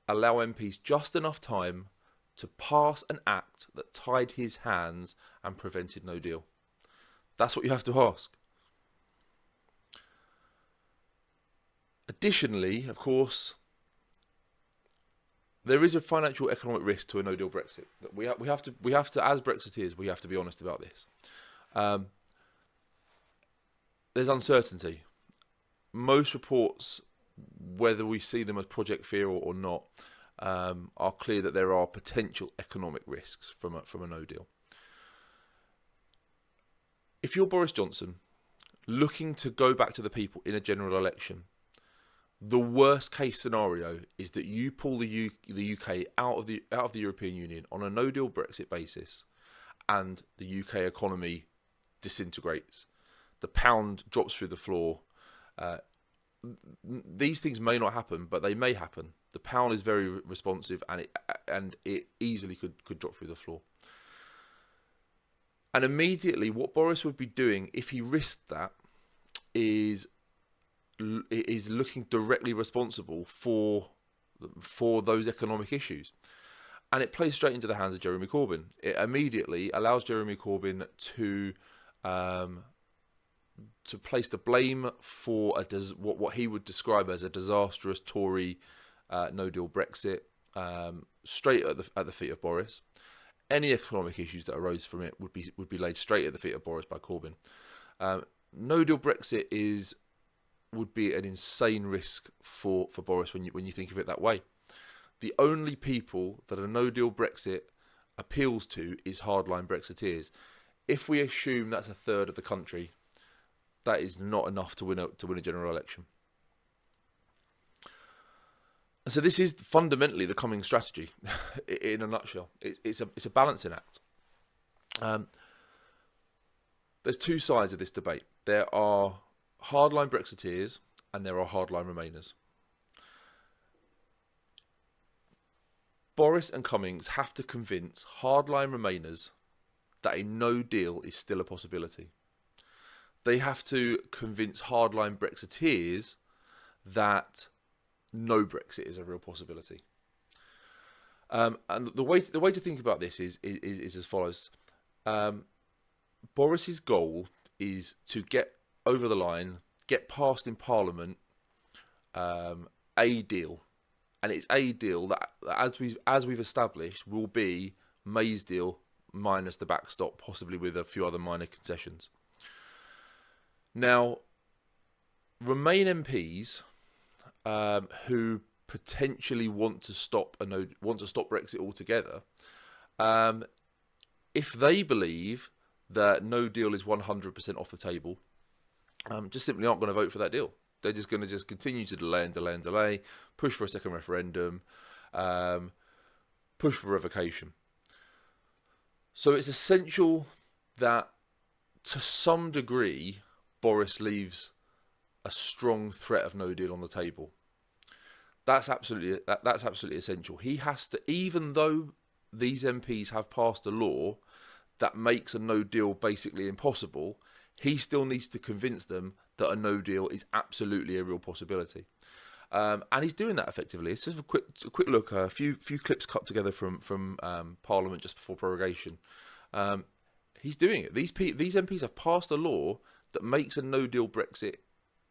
Speaker 1: allow MPs just enough time to pass an act that tied his hands and prevented no deal? That's what you have to ask. Additionally, of course, there is a financial economic risk to a no deal Brexit. We have to, as Brexiteers, we have to be honest about this. There's uncertainty. Most reports, whether we see them as Project Fear or not, are clear that there are potential economic risks from a no deal. If you're Boris Johnson, looking to go back to the people in a general election, the worst case scenario is that you pull the UK out of the European Union on a no deal Brexit basis, and the UK economy disintegrates. The pound drops through the floor. These things may not happen, but they may happen. The pound is very responsive, and it easily could drop through the floor. And immediately, what Boris would be doing if he risked that is is looking directly responsible for those economic issues. And it plays straight into the hands of Jeremy Corbyn. It immediately allows Jeremy Corbyn to place the blame for what he would describe as a disastrous Tory no deal Brexit straight at the feet of Boris. Any economic issues that arose from it would be laid straight at the feet of Boris by Corbyn. No deal Brexit would be an insane risk for Boris when you think of it that way. The only people that a no deal Brexit appeals to is hardline Brexiteers. If we assume that's a third of the country, that is not enough to win a general election. And so this is fundamentally the Cummings strategy in a nutshell. It's a balancing act. There's two sides of this debate. There are hardline Brexiteers and there are hardline Remainers. Boris and Cummings have to convince hardline Remainers that a no deal is still a possibility. They have to convince hardline Brexiteers that no Brexit is a real possibility. And the way to think about this is as follows. Boris's goal is to get over the line, get passed in Parliament, a deal. And it's a deal that, as we've established, will be May's deal minus the backstop, possibly with a few other minor concessions. Now, Remain MPs who potentially want to stop Brexit altogether, if they believe that no deal is 100% off the table, just simply aren't going to vote for that deal. They're just going to continue to delay, push for a second referendum, push for revocation. So it's essential that, to some degree, Boris leaves a strong threat of no deal on the table. That's absolutely essential. He has to, even though these MPs have passed a law that makes a no deal basically impossible, he still needs to convince them that a no deal is absolutely a real possibility. And he's doing that effectively. It's just a quick look, a few clips cut together from Parliament just before prorogation. He's doing it. These MPs have passed a law that makes a no deal Brexit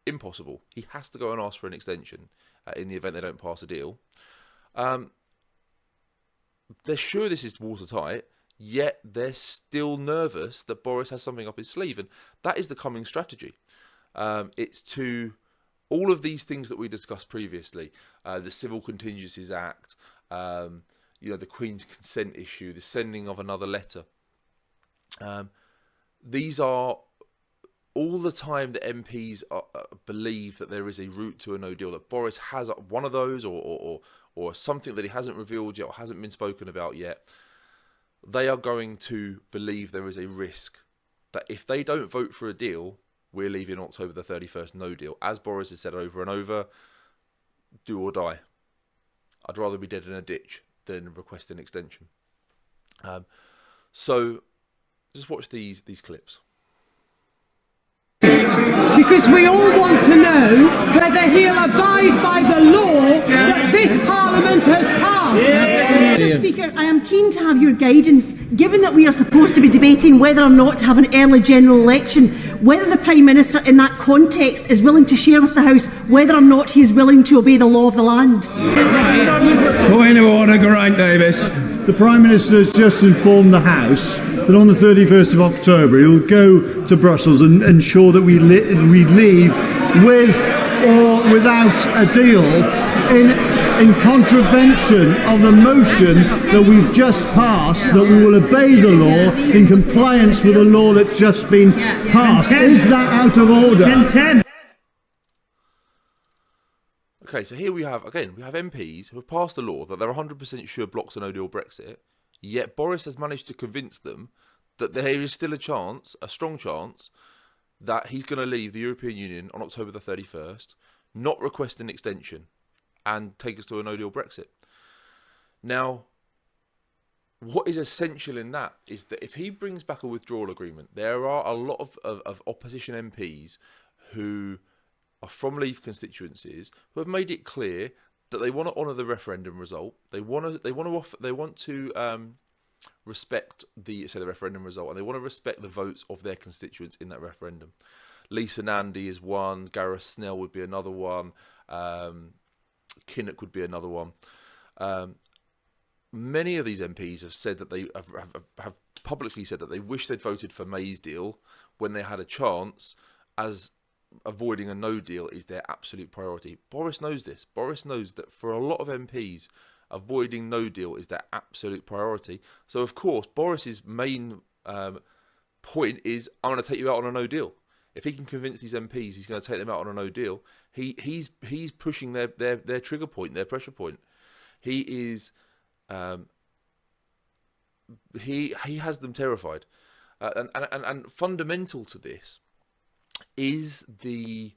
Speaker 1: impossible. He has to go and ask for an extension in the event they don't pass a deal. They're sure this is watertight, yet they're still nervous that Boris has something up his sleeve, and that is the Cummings strategy. It's to all of these things that we discussed previously, the Civil Contingencies Act, the Queen's consent issue, the sending of another letter. These are all the time that MPs believe that there is a route to a no deal, that Boris has one of those or something that he hasn't revealed yet or hasn't been spoken about yet. They are going to believe there is a risk that if they don't vote for a deal, we're leaving October the 31st no deal. As Boris has said over and over, do or die. I'd rather be dead in a ditch than request an extension. So just watch these clips.
Speaker 6: Because we all want to know whether he'll abide by the law that this Parliament has passed.
Speaker 7: Mr. Speaker, I am keen to have your guidance, given that we are supposed to be debating whether or not to have an early general election, whether the Prime Minister in that context is willing to share with the House whether or not he is willing to obey the law of the land.
Speaker 8: Point of order, Geraint Davis.
Speaker 4: The Prime Minister has just informed the House that on the 31st of October he'll go to Brussels and ensure that we leave with or without a deal in contravention of the motion that we've just passed, that we will obey the law in compliance with the law that's just been passed. Is that out of order?
Speaker 8: 10-10.
Speaker 1: Okay, so here we have MPs who have passed a law that they're 100% sure blocks a no-deal Brexit, yet Boris has managed to convince them that there is still a strong chance, that he's going to leave the European Union on October the 31st, not request an extension, and take us to a no-deal Brexit. Now, what is essential in that is that if he brings back a withdrawal agreement, there are a lot of opposition MPs who are from Leave constituencies who have made it clear that they want to honour the referendum result. They want to respect the referendum result, and they want to respect the votes of their constituents in that referendum. Lisa Nandy is one. Gareth Snell would be another one. Kinnock would be another one. Many of these MPs have said that they have publicly said that they wish they'd voted for May's deal when they had a chance, as avoiding a no deal is their absolute priority. Boris knows this. Boris knows that for a lot of MPs, avoiding no deal is their absolute priority. So, of course, Boris's main point is, I'm going to take you out on a no deal. If he can convince these MPs he's going to take them out on a no deal, he's pushing their trigger point, their pressure point. He is he has them terrified, and fundamental to this is the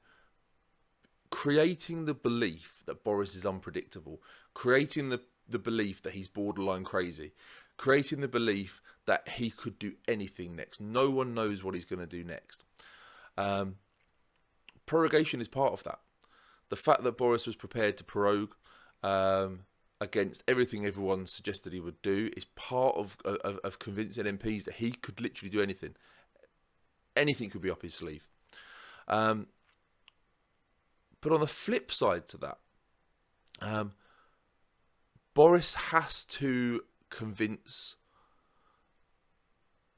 Speaker 1: creating the belief that Boris is unpredictable, creating the belief that he's borderline crazy, creating the belief that he could do anything next. No one knows what he's going to do next. Prorogation is part of that. The fact that Boris was prepared to prorogue against everything everyone suggested he would do is part of convincing MPs that he could literally do anything. Anything could be up his sleeve. But on the flip side to that, Boris has to convince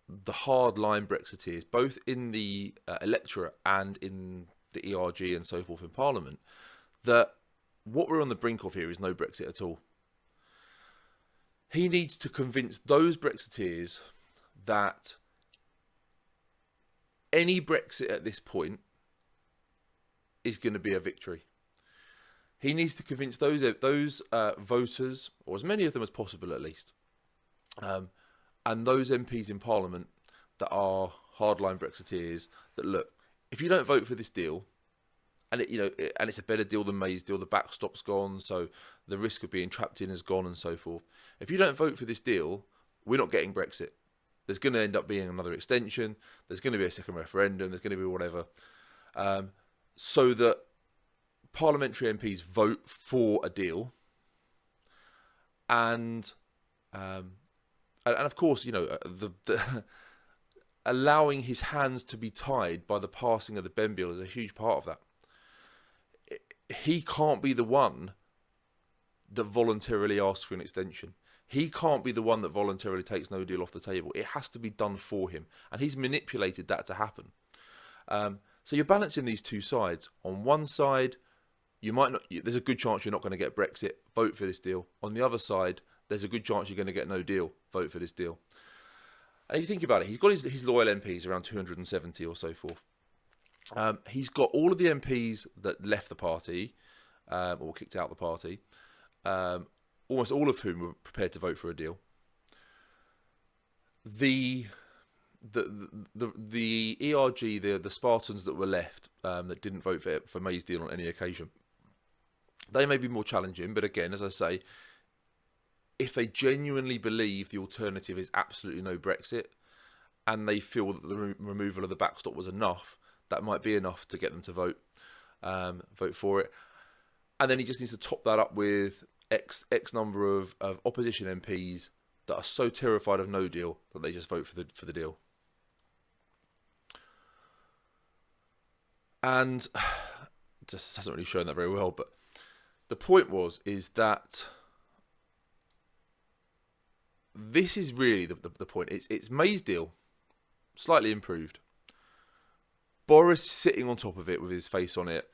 Speaker 1: the hardline Brexiteers, both in the electorate and in the ERG and so forth in Parliament, that what we're on the brink of here is no Brexit at all. He needs to convince those Brexiteers that any Brexit at this point is going to be a victory. He needs to convince those voters, or as many of them as possible at least, and those MPs in Parliament that are hardline Brexiteers, that look, if you don't vote for this deal, and it's a better deal than May's deal, the backstop's gone, so the risk of being trapped in is gone, and so forth. If you don't vote for this deal, we're not getting Brexit. There's going to end up being another extension. There's going to be a second referendum. There's going to be whatever, so that parliamentary MPs vote for a deal, and of course, the allowing his hands to be tied by the passing of the Ben bill is a huge part of that. He can't be the one that voluntarily asks for an extension. He can't be the one that voluntarily takes no deal off the table. It has to be done for him, and he's manipulated that to happen. So you're balancing these two sides. On one side, you might not. There's a good chance you're not going to get Brexit. Vote for this deal. On the other side, there's a good chance you're going to get no deal. Vote for this deal. And if you think about it, he's got his loyal MPs, around 270 or so forth. He's got all of the MPs that left the party, or kicked out the party, almost all of whom were prepared to vote for a deal. The ERG, the Spartans that were left, that didn't vote for May's deal on any occasion, they may be more challenging, but again, as I say, if they genuinely believe the alternative is absolutely no Brexit, and they feel that the removal of the backstop was enough, that might be enough to get them to vote for it. And then he just needs to top that up with X number of opposition MPs that are so terrified of no deal that they just vote for the deal. And just hasn't really shown that very well, but the point is that this is really the point. It's May's deal, slightly improved. Boris sitting on top of it with his face on it,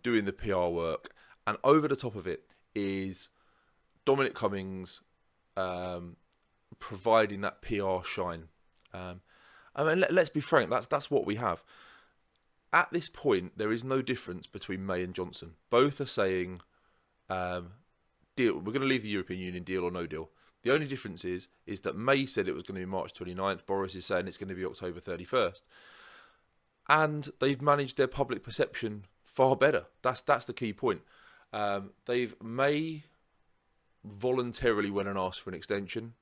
Speaker 1: doing the PR work, and over the top of it is Dominic Cummings providing that PR shine. I mean, let's be frank, that's what we have. At this point, there is no difference between May and Johnson. Both are saying, deal. We're going to leave the European Union, deal or no deal. The only difference is that May said it was going to be March 29th. Boris is saying it's going to be October 31st. And they've managed their public perception far better. That's the key point. May voluntarily went and asked for an extension.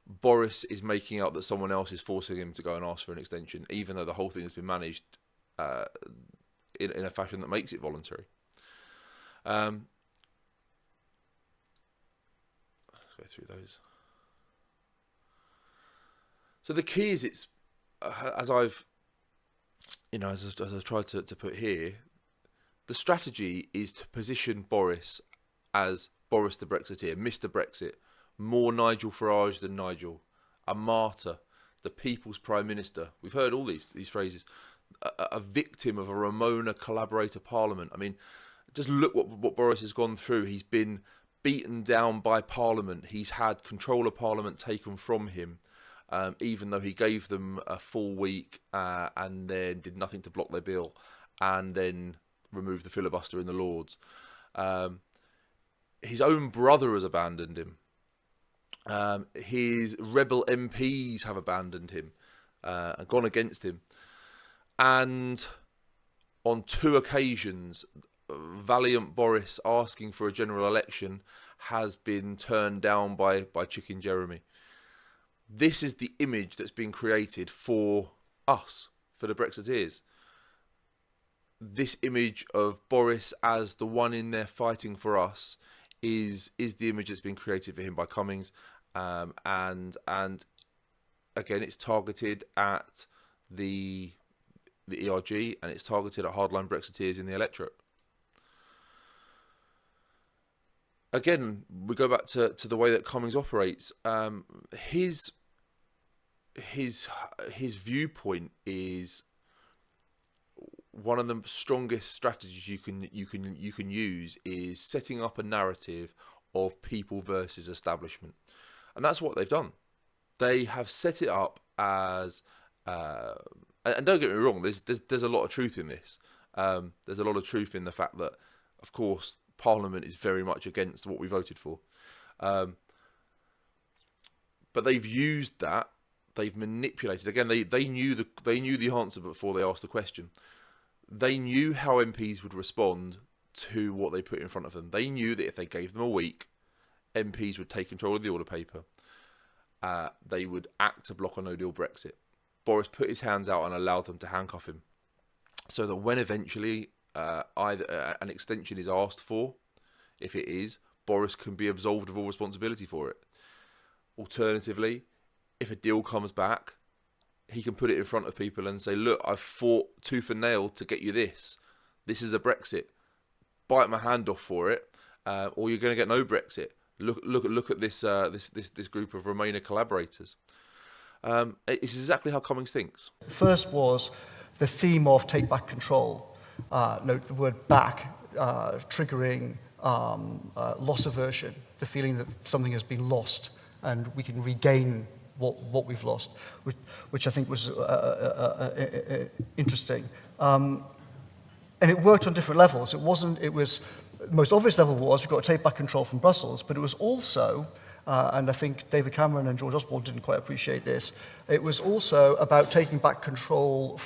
Speaker 1: Boris is making out that someone else is forcing him to go and ask for an extension, even though the whole thing has been managed in a fashion that makes it voluntary. Let's go through those. So the key is, it's as I've tried to put here, the strategy is to position Boris as Boris the Brexiteer, Mr. Brexit, more Nigel Farage than Nigel, a martyr, the people's prime minister. We've heard all these phrases. A victim of a Ramona collaborator parliament. I mean, just look what Boris has gone through. He's been beaten down by Parliament. He's had control of Parliament taken from him, even though he gave them a full week and then did nothing to block their bill, and then removed the filibuster in the Lords. His own brother has abandoned him. His rebel MPs have abandoned him and gone against him. And on 2 occasions, valiant Boris, asking for a general election, has been turned down by Chicken Jeremy. This is the image that's been created for us, for the Brexiteers. This image of Boris as the one in there fighting for us is the image that's been created for him by Cummings, and again, it's targeted at the ERG, and it's targeted at hardline Brexiteers in the electorate. Again, we go back to the way that Cummings operates. His viewpoint is one of the strongest strategies you can use is setting up a narrative of people versus establishment, and that's what they've done. They have set it up as, and don't get me wrong, there's a lot of truth in this. There's a lot of truth in the fact that, of course, Parliament is very much against what we voted for, but they've used that. They've manipulated. Again, they knew the answer before they asked the question. They knew how MPs would respond to what they put in front of them. They knew that if they gave them a week, MPs would take control of the order paper. They would act to block a no-deal Brexit. Boris put his hands out and allowed them to handcuff him, so that when eventually either an extension is asked for, if it is, Boris can be absolved of all responsibility for it. Alternatively, if a deal comes back, he can put it in front of people and say, look, I've fought tooth and nail to get you this. This is a Brexit. Bite my hand off for it, or you're going to get no Brexit. Look at this this group of Remainer collaborators. It's exactly how Cummings thinks.
Speaker 3: First was the theme of take back control. Note the word back, triggering loss aversion, the feeling that something has been lost and we can regain what we've lost, which I think was interesting. And it worked on different levels. It was, the most obvious level was we've got to take back control from Brussels, but it was also, and I think David Cameron and George Osborne didn't quite appreciate this, it was also about taking back control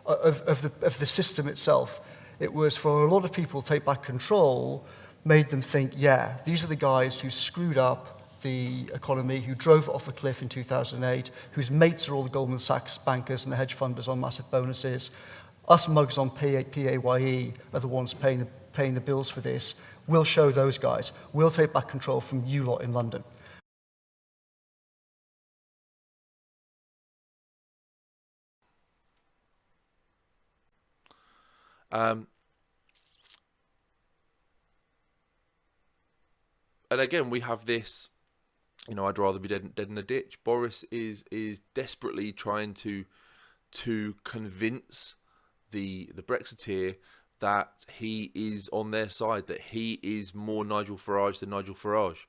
Speaker 3: of the system itself. It was, for a lot of people, take back control made them think, yeah, these are the guys who screwed up the economy, who drove it off a cliff in 2008, whose mates are all the Goldman Sachs bankers and the hedge funders on massive bonuses. Us mugs on PAYE are the ones paying the bills for this. We'll show those guys. We'll take back control from you lot in London.
Speaker 1: And again, we have this, I'd rather be dead in a ditch. Boris is desperately trying to convince the Brexiteer that he is on their side, that he is more Nigel Farage than Nigel Farage,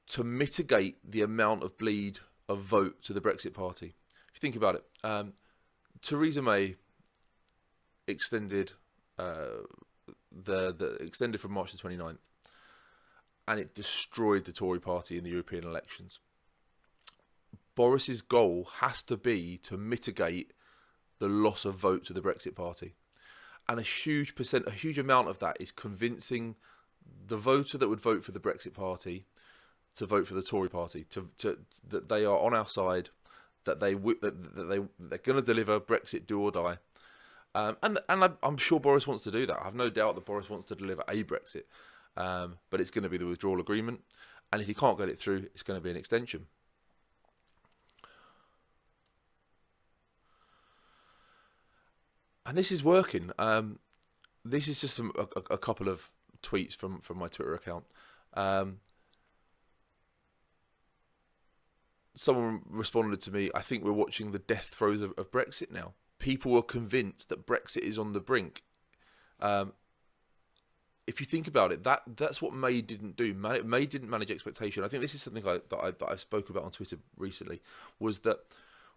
Speaker 1: to mitigate the amount of bleed of vote to the Brexit Party. If you think about it, Theresa May extended extended from March the 29th, and it destroyed the Tory party in the European elections. Boris's goal has to be to mitigate the loss of vote to the Brexit Party, and a huge amount of that is convincing the voter that would vote for the Brexit Party to vote for the Tory party, that they are on our side, that they're going to deliver Brexit, do or die. And I'm sure Boris wants to do that. I have no doubt that Boris wants to deliver a Brexit, but it's going to be the withdrawal agreement. And if he can't get it through, it's going to be an extension. And this is working. This is just a couple of tweets from my Twitter account. Someone responded to me, I think we're watching the death throes of Brexit now. People are convinced that Brexit is on the brink. If you think about it, that's what May didn't do. May didn't manage expectation. I think this is something that I spoke about on Twitter recently, was that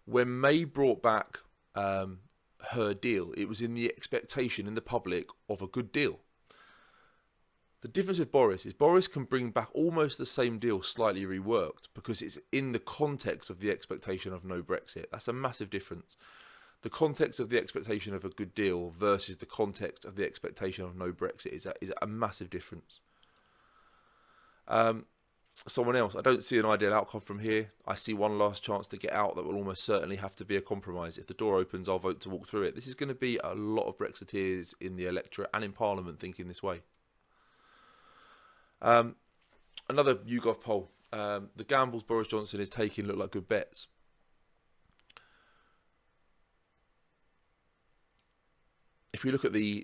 Speaker 1: when May brought back her deal, it was in the expectation in the public of a good deal. The difference with Boris is Boris can bring back almost the same deal slightly reworked because it's in the context of the expectation of no Brexit. That's a massive difference. The context of the expectation of a good deal versus the context of the expectation of no Brexit is a massive difference. Someone else, I don't see an ideal outcome from here. I see one last chance to get out that will almost certainly have to be a compromise. If the door opens, I'll vote to walk through it. This is going to be a lot of Brexiteers in the electorate and in Parliament thinking this way. Another YouGov poll. The gambles Boris Johnson is taking look like good bets. If we look at the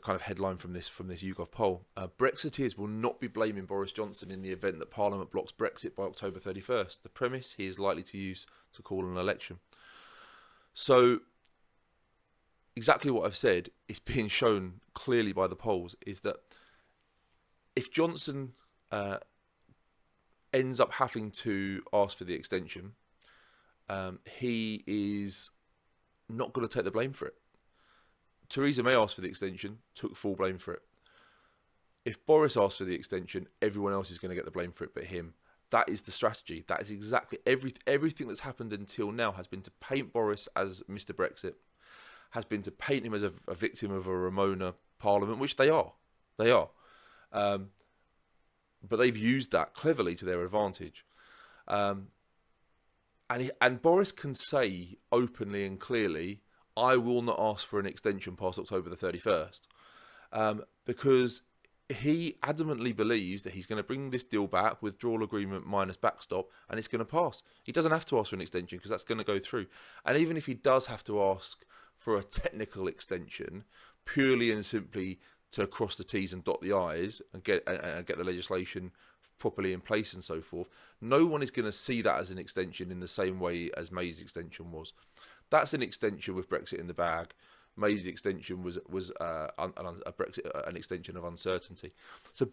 Speaker 1: kind of headline from this YouGov poll, Brexiteers will not be blaming Boris Johnson in the event that Parliament blocks Brexit by October 31st. The premise he is likely to use to call an election. So exactly what I've said is being shown clearly by the polls, is that if Johnson ends up having to ask for the extension, he is not going to take the blame for it. Theresa May asked for the extension, took full blame for it. If Boris asks for the extension, everyone else is going to get the blame for it but him. That is the strategy. That is exactly everything that's happened until now has been to paint Boris as Mr. Brexit, has been to paint him as a victim of a Ramona Parliament, which they are. They are. But they've used that cleverly to their advantage. And Boris can say openly and clearly, I will not ask for an extension past October the 31st, because he adamantly believes that he's going to bring this deal back, withdrawal agreement minus backstop, and it's going to pass. He doesn't have to ask for an extension because that's going to go through. And even if he does have to ask for a technical extension, purely and simply to cross the T's and dot the I's and get the legislation properly in place and so forth, no one is going to see that as an extension in the same way as May's extension was. That's an extension with Brexit in the bag. May's extension was an extension of uncertainty. So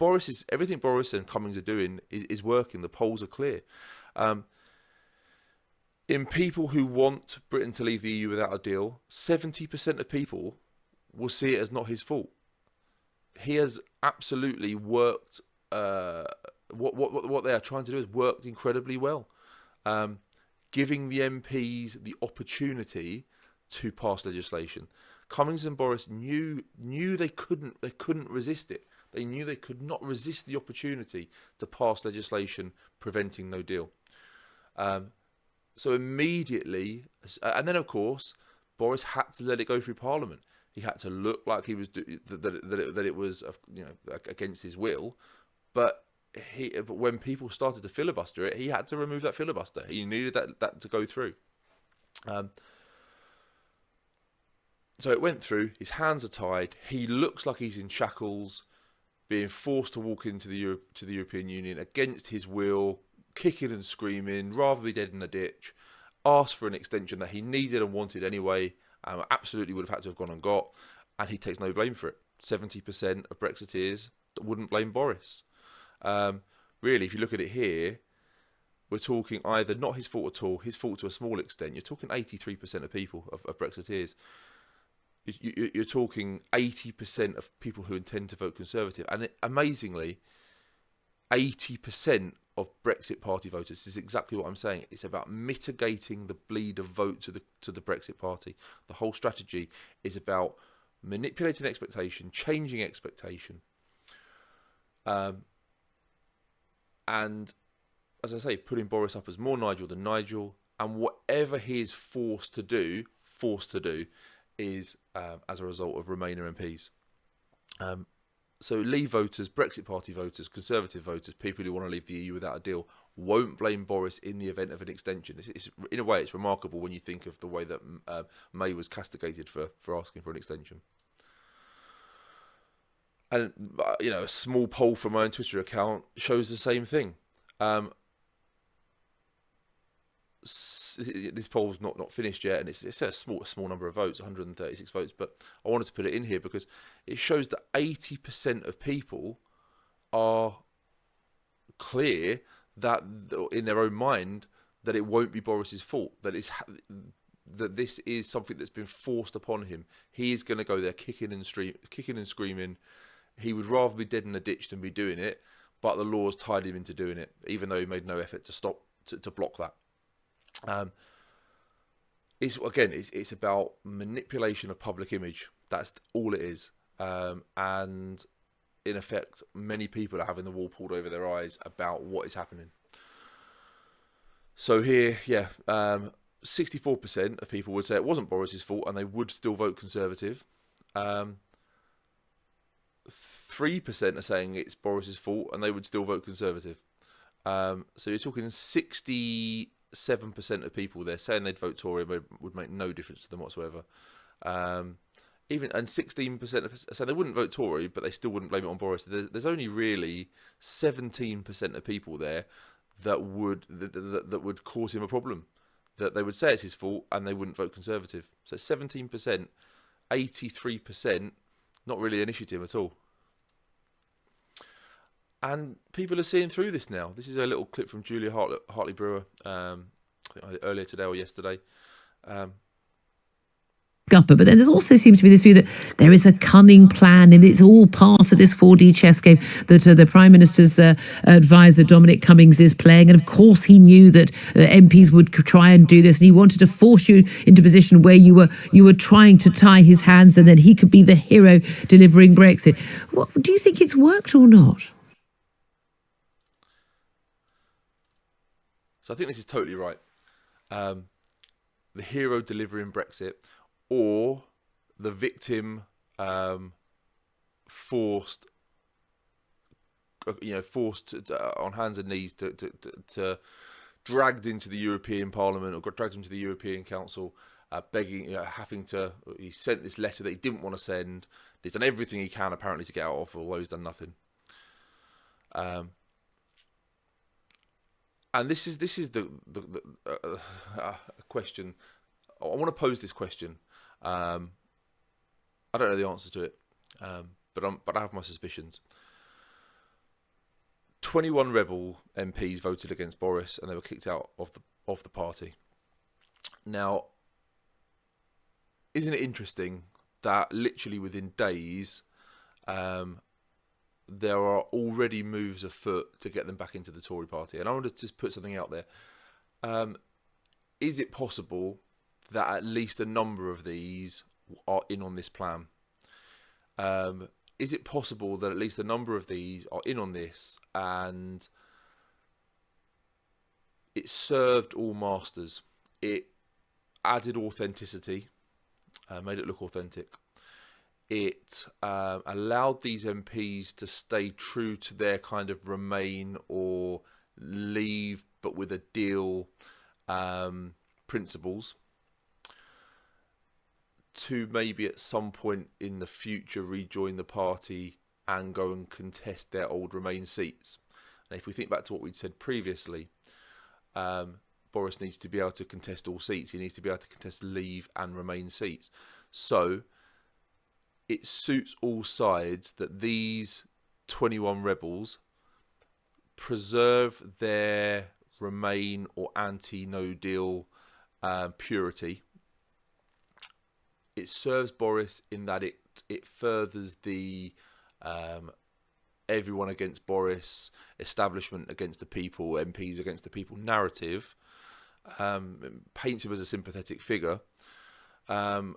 Speaker 1: everything Boris and Cummings are doing is working. The polls are clear. In people who want Britain to leave the EU without a deal, 70% of people will see it as not his fault. He has absolutely worked. What they are trying to do has worked incredibly well. Giving the MPs the opportunity to pass legislation. Cummings and Boris knew they couldn't resist it. They knew they could not resist the opportunity to pass legislation preventing no deal. So immediately, and then of course, Boris had to let it go through Parliament. He had to look like he was that it was against his will, but when people started to filibuster it, he had to remove that filibuster. He needed that to go through. So it went through. His hands are tied. He looks like he's in shackles, being forced to walk into the European Union against his will, kicking and screaming, rather be dead in a ditch. Asked for an extension that he needed and wanted anyway. Absolutely would have had to have gone and got, and he takes no blame for it. 70% of Brexiteers wouldn't blame Boris. Really, if you look at it here, we're talking either not his fault at all, his fault to a small extent. You're talking 83% of people, of Brexiteers. You're talking 80% of people who intend to vote Conservative. And amazingly, 80% of Brexit Party voters, this is exactly what I'm saying. It's about mitigating the bleed of vote to the Brexit Party. The whole strategy is about manipulating expectation, changing expectation. And as I say, putting Boris up as more Nigel than Nigel, and whatever he is forced to do is as a result of Remainer MPs. So Leave voters, Brexit Party voters, Conservative voters, people who want to leave the EU without a deal, won't blame Boris in the event of an extension. It's in a way, it's remarkable when you think of the way that May was castigated for asking for an extension. And, a small poll from my own Twitter account shows the same thing. This poll's not finished yet, and it's a small number of votes, 136 votes, but I wanted to put it in here because it shows that 80% of people are clear that in their own mind that it won't be Boris's fault, that this is something that's been forced upon him. He is going to go there kicking and screaming. He would rather be dead in a ditch than be doing it, but the laws tied him into doing it, even though he made no effort to block that. It's about manipulation of public image. That's all it is. And in effect, many people are having the wool pulled over their eyes about what is happening. So here, 64% of people would say it wasn't Boris's fault and they would still vote Conservative. 3% are saying it's Boris's fault and they would still vote Conservative. So you're talking 67% of people there saying they'd vote Tory would make no difference to them whatsoever. And 16% say they wouldn't vote Tory, but they still wouldn't blame it on Boris. There's only really 17% of people there that would cause him a problem. That they would say it's his fault and they wouldn't vote Conservative. So 17%, 83%, not really an issue to him at all. And people are seeing through this now. This is a little clip from Julia Hartley-Brewer earlier today or yesterday.
Speaker 9: But then there also seems to be this view that there is a cunning plan and it's all part of this 4D chess game that the Prime Minister's advisor Dominic Cummings is playing. And of course he knew that MPs would try and do this, and he wanted to force you into a position where you were trying to tie his hands and then he could be the hero delivering Brexit. Do you think it's worked or not?
Speaker 1: So I think this is totally right. The hero delivering Brexit, or the victim forced on hands and knees to dragged into the European Parliament or got dragged into the European Council, begging, he sent this letter that he didn't want to send. He's done everything he can apparently to get out of, although he's done nothing. And this is the question. I want to pose this question. I don't know the answer to it, but I have my suspicions. 21 rebel MPs voted against Boris, and they were kicked out of the party. Now, isn't it interesting that literally within days, there are already moves afoot to get them back into the Tory party? And I want to just put something out there. Is it possible that at least a number of these are in on this plan? Is it possible that at least a number of these are in on this and it served all masters? It added authenticity, made it look authentic. It allowed these MPs to stay true to their kind of Remain or Leave but with a deal principles, to maybe at some point in the future rejoin the party and go and contest their old Remain seats. And if we think back to what we'd said previously, Boris needs to be able to contest all seats. He needs to be able to contest Leave and Remain seats. So it suits all sides that these 21 rebels preserve their Remain or anti-no deal purity. It serves Boris in that it furthers the everyone against Boris, establishment against the people, MPs against the people narrative. Paints him as a sympathetic figure. And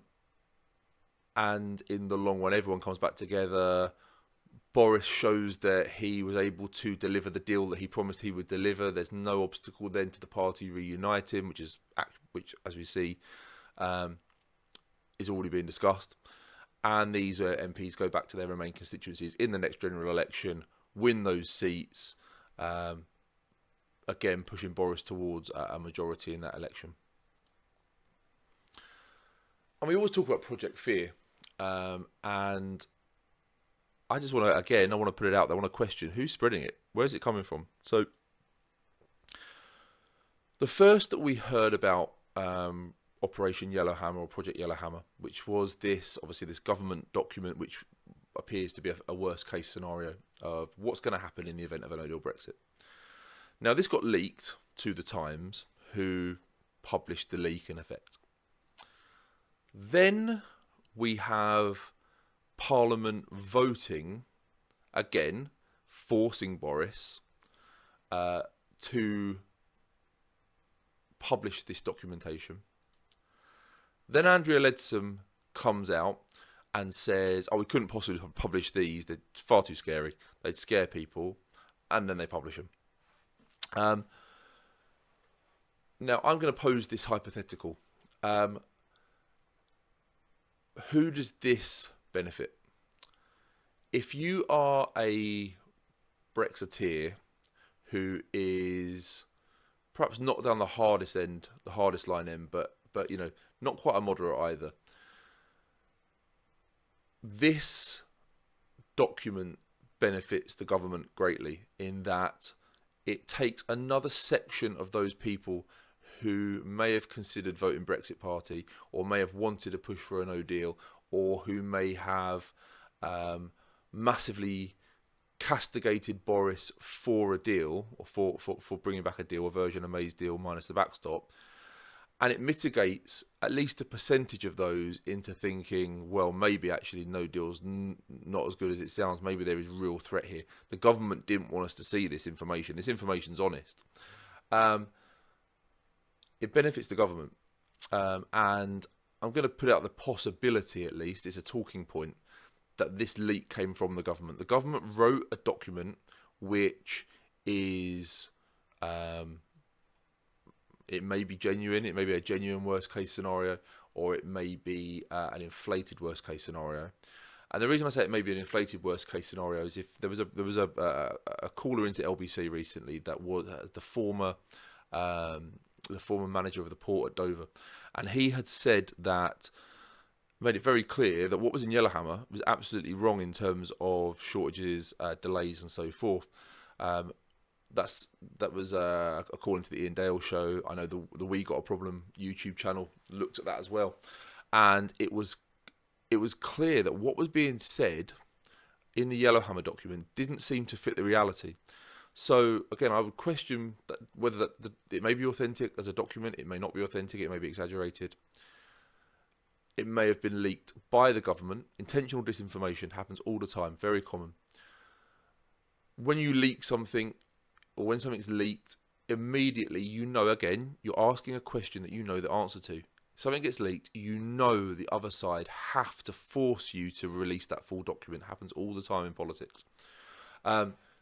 Speaker 1: in the long run, everyone comes back together. Boris shows that he was able to deliver the deal that he promised he would deliver. There's no obstacle then to the party reuniting, which, as we see, is already being discussed. And these MPs go back to their Remain constituencies in the next general election, win those seats, again pushing Boris towards a majority in that election. And we always talk about Project Fear, and I just want to, I want to put it out there. I want to question who's spreading it. Where's it coming from? So the first that we heard about Operation Yellowhammer or Project Yellowhammer, which was this government document which appears to be a worst case scenario of what's going to happen in the event of a no-deal Brexit. Now this got leaked to the Times, who published the leak in effect. Then we have Parliament voting, again, forcing Boris to publish this documentation. Then Andrea Leadsom comes out and says, we couldn't possibly publish these, they're far too scary, they'd scare people, and then they publish them. Now, I'm going to pose this hypothetical. Who does this benefit? If you are a Brexiteer who is perhaps not down the hardest line end, but not quite a moderate either, this document benefits the government greatly in that it takes another section of those people who may have considered voting Brexit Party, or may have wanted to push for a no deal, or who may have massively castigated Boris for a deal, or for bringing back a deal, a version of May's deal minus the backstop. And it mitigates at least a percentage of those into thinking, well, maybe actually no deal's not as good as it sounds. Maybe there is real threat here. The government didn't want us to see this information. This information's honest. It benefits the government. And I'm going to put out the possibility, at least, it's a talking point, that this leak came from the government. The government wrote a document which is... it may be genuine, it may be a genuine worst case scenario, or it may be an inflated worst case scenario. And the reason I say it may be an inflated worst case scenario is if there was a caller into LBC recently that was the former manager of the port at Dover, and he had said that, made it very clear that what was in Yellowhammer was absolutely wrong in terms of shortages, delays, and so forth. That was according to the Ian Dale show. I know the We Got a Problem YouTube channel looked at that as well, and it was clear that what was being said in the Yellowhammer document didn't seem to fit the reality. So again, I would question that whether it may be authentic as a document, it may not be authentic, it may be exaggerated. It may have been leaked by the government. Intentional disinformation happens all the time, very common. When you leak something, or when something's leaked, immediately again, you're asking a question that you know the answer to. Something gets leaked, the other side have to force you to release that full document. It happens all the time in politics.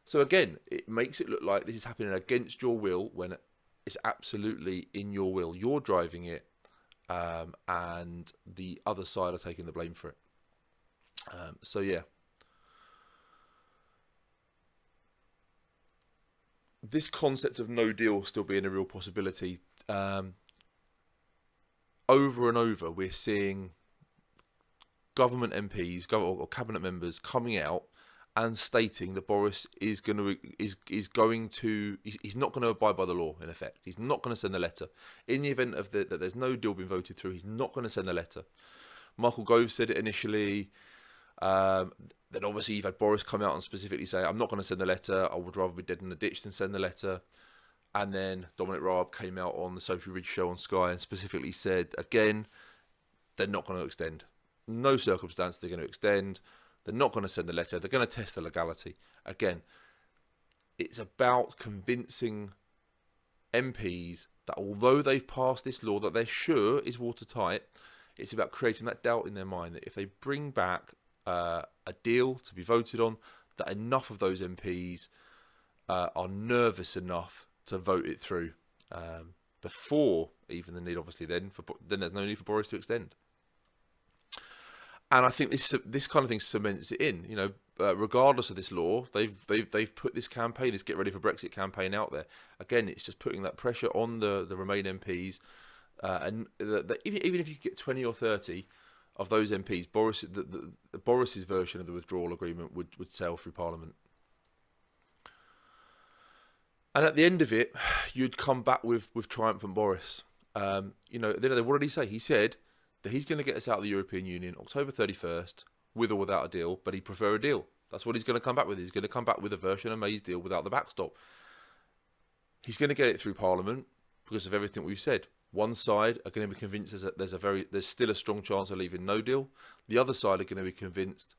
Speaker 1: So again, it makes it look like this is happening against your will when it's absolutely in your will. You're driving it, and the other side are taking the blame for it. So yeah. This concept of no deal still being a real possibility, over and over, we're seeing government MPs or cabinet members coming out and stating that Boris is not going to abide by the law. In effect, he's not going to send the letter in the event of that there's no deal being voted through. He's not going to send the letter. Michael Gove said it initially. Then obviously you've had Boris come out and specifically say, I'm not going to send the letter, I would rather be dead in the ditch than send the letter. And then Dominic Raab came out on the Sophie Ridge show on Sky and specifically said, again, they're not going to extend. No circumstance they're going to extend. They're not going to send the letter. They're going to test the legality. Again, it's about convincing MPs that although they've passed this law that they're sure is watertight, it's about creating that doubt in their mind that if they bring back a deal to be voted on, that enough of those MPs are nervous enough to vote it through before even the need, obviously, then there's no need for Boris to extend. And I think this kind of thing cements it in. You know, regardless of this law, they've put this campaign, this Get Ready for Brexit campaign out there. Again, it's just putting that pressure on the Remain MPs, and even if you get 20 or 30 of those MPs, Boris's version of the withdrawal agreement would sail through Parliament. And at the end of it, you'd come back with triumphant Boris. You know, what did he say? He said that he's going to get us out of the European Union October 31st, with or without a deal, but he'd prefer a deal. That's what he's going to come back with. He's going to come back with a version of May's deal without the backstop. He's going to get it through Parliament because of everything we've said. One side are going to be convinced there's still a strong chance of leaving no deal. The other side are going to be convinced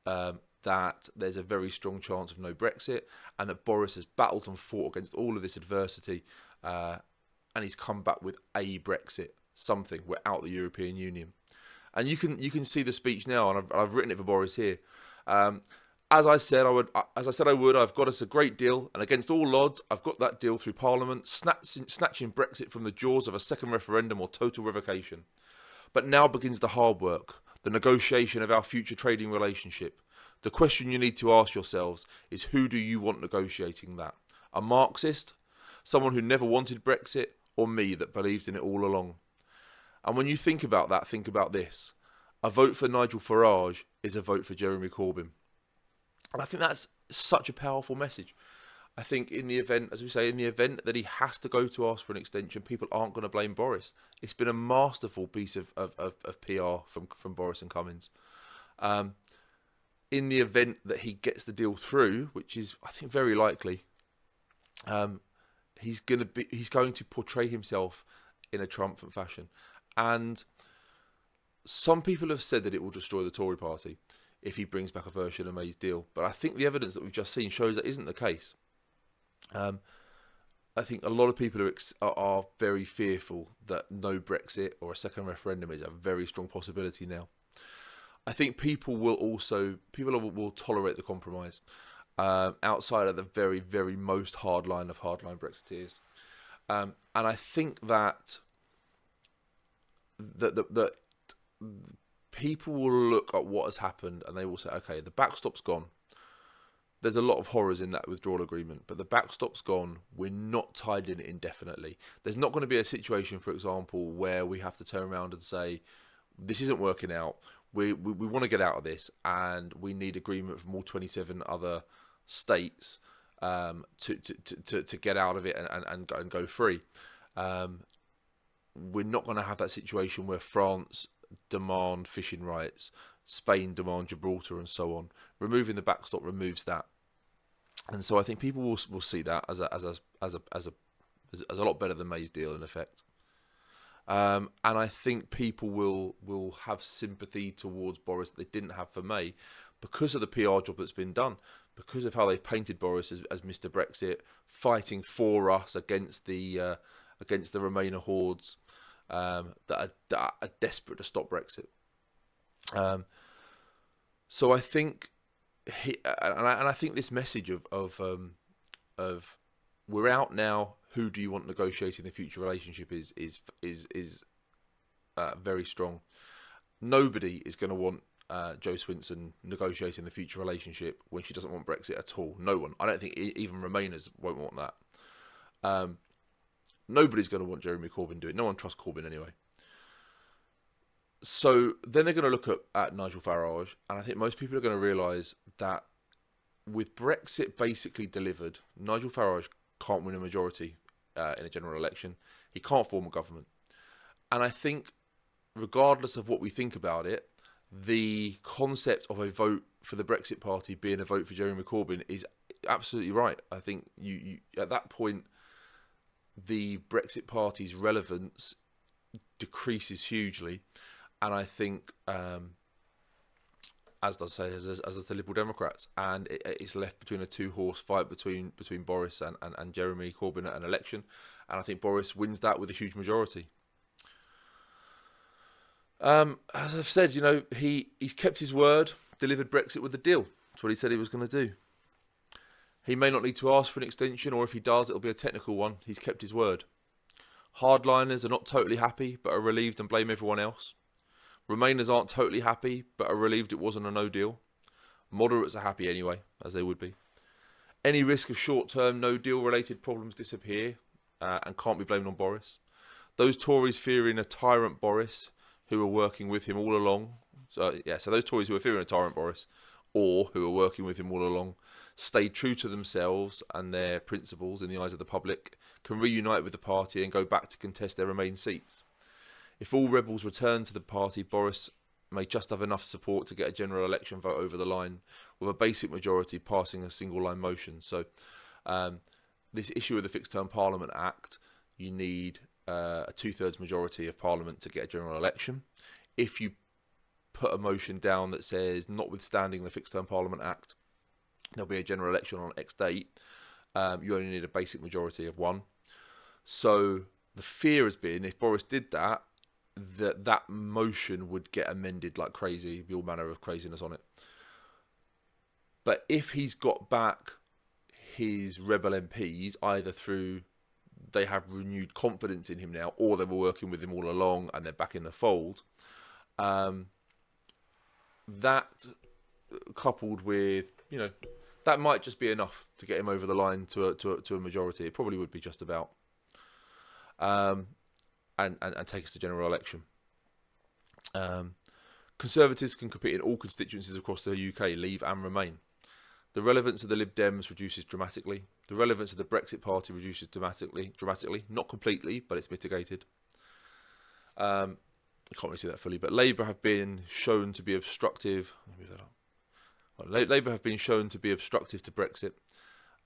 Speaker 1: that there's a very strong chance of no Brexit, and that Boris has battled and fought against all of this adversity, and he's come back with a Brexit, something. We're out the European Union, and you can see the speech now, and I've written it for Boris here. As I said I would. I've got us a great deal, and against all odds, I've got that deal through Parliament, snatching Brexit from the jaws of a second referendum or total revocation. But now begins the hard work, the negotiation of our future trading relationship. The question you need to ask yourselves is, who do you want negotiating that? A Marxist? Someone who never wanted Brexit? Or me that believed in it all along? And when you think about that, think about this. A vote for Nigel Farage is a vote for Jeremy Corbyn. And I think that's such a powerful message. I think in the event, as we say, in the event that he has to go to ask for an extension, people aren't going to blame Boris. It's been a masterful piece of PR from Boris and Cummings. In the event that he gets the deal through, which is, I think, very likely, he's going to portray himself in a triumphant fashion. And some people have said that it will destroy the Tory party if he brings back a version of May's deal. But I think the evidence that we've just seen shows that isn't the case. I think a lot of people are very fearful that no Brexit or a second referendum is a very strong possibility now. I think people will tolerate the compromise outside of the very, very most hardline of hardline Brexiteers. And I think that people will look at what has happened and they will say, okay, the backstop's gone. There's a lot of horrors in that withdrawal agreement, but the backstop's gone. We're not tied in it indefinitely. There's not going to be a situation, for example, where we have to turn around and say, this isn't working out. We want to get out of this, and we need agreement from all 27 other states to get out of it and go free. We're not going to have that situation where France demand fishing rights, Spain demand Gibraltar, and so on. Removing the backstop removes that, and so I think people will see that as a lot better than May's deal in effect. And I think people will have sympathy towards Boris that they didn't have for May because of the PR job that's been done, because of how they've painted Boris as Mr. Brexit, fighting for us against the Remainer hordes that are desperate to stop Brexit. So I think I think this message of we're out now. Who do you want negotiating the future relationship is very strong. Nobody is going to want Jo Swinson negotiating the future relationship when she doesn't want Brexit at all. No one. I don't think even Remainers won't want that. Nobody's going to want Jeremy Corbyn doing it. No one trusts Corbyn anyway. So then they're going to look at Nigel Farage, and I think most people are going to realise that with Brexit basically delivered, Nigel Farage can't win a majority in a general election. He can't form a government. And I think, regardless of what we think about it, the concept of a vote for the Brexit Party being a vote for Jeremy Corbyn is absolutely right. I think you at that point, the Brexit Party's relevance decreases hugely. And I think, as does the Liberal Democrats, and it's left between a two-horse fight between Boris and Jeremy Corbyn at an election, and I think Boris wins that with a huge majority. As I've said, he's kept his word, delivered Brexit with a deal. That's what he said he was going to do. He may not need to ask for an extension, or if he does, it'll be a technical one. He's kept his word. Hardliners are not totally happy, but are relieved and blame everyone else. Remainers aren't totally happy, but are relieved it wasn't a no deal. Moderates are happy anyway, as they would be. Any risk of short-term no deal related problems disappear and can't be blamed on Boris. Those Tories fearing a tyrant Boris, who were working with him all along. So those Tories who were fearing a tyrant Boris, or who were working with him all along, stayed true to themselves and their principles in the eyes of the public, can reunite with the party and go back to contest their Remain seats. If all rebels return to the party, Boris may just have enough support to get a general election vote over the line, with a basic majority passing a single line motion. So this issue of the Fixed Term Parliament Act, you need a 2/3 majority of Parliament to get a general election. If you put a motion down that says, notwithstanding the Fixed Term Parliament Act, there'll be a general election on X date, you only need a basic majority of 1. So the fear has been, if Boris did that, that motion would get amended like crazy, be all manner of craziness on it. But if he's got back his rebel MPs, either through they have renewed confidence in him now, or they were working with him all along and they're back in the fold, that coupled with, that might just be enough to get him over the line to a majority. It probably would be just about. And take us to general election. Conservatives can compete in all constituencies across the UK, Leave and Remain. The relevance of the Lib Dems reduces dramatically. The relevance of the Brexit Party reduces dramatically. Not completely, but it's mitigated. I can't really see that fully, but Labour have been shown to be obstructive. Let me move that up. Labour have been shown to be obstructive to Brexit,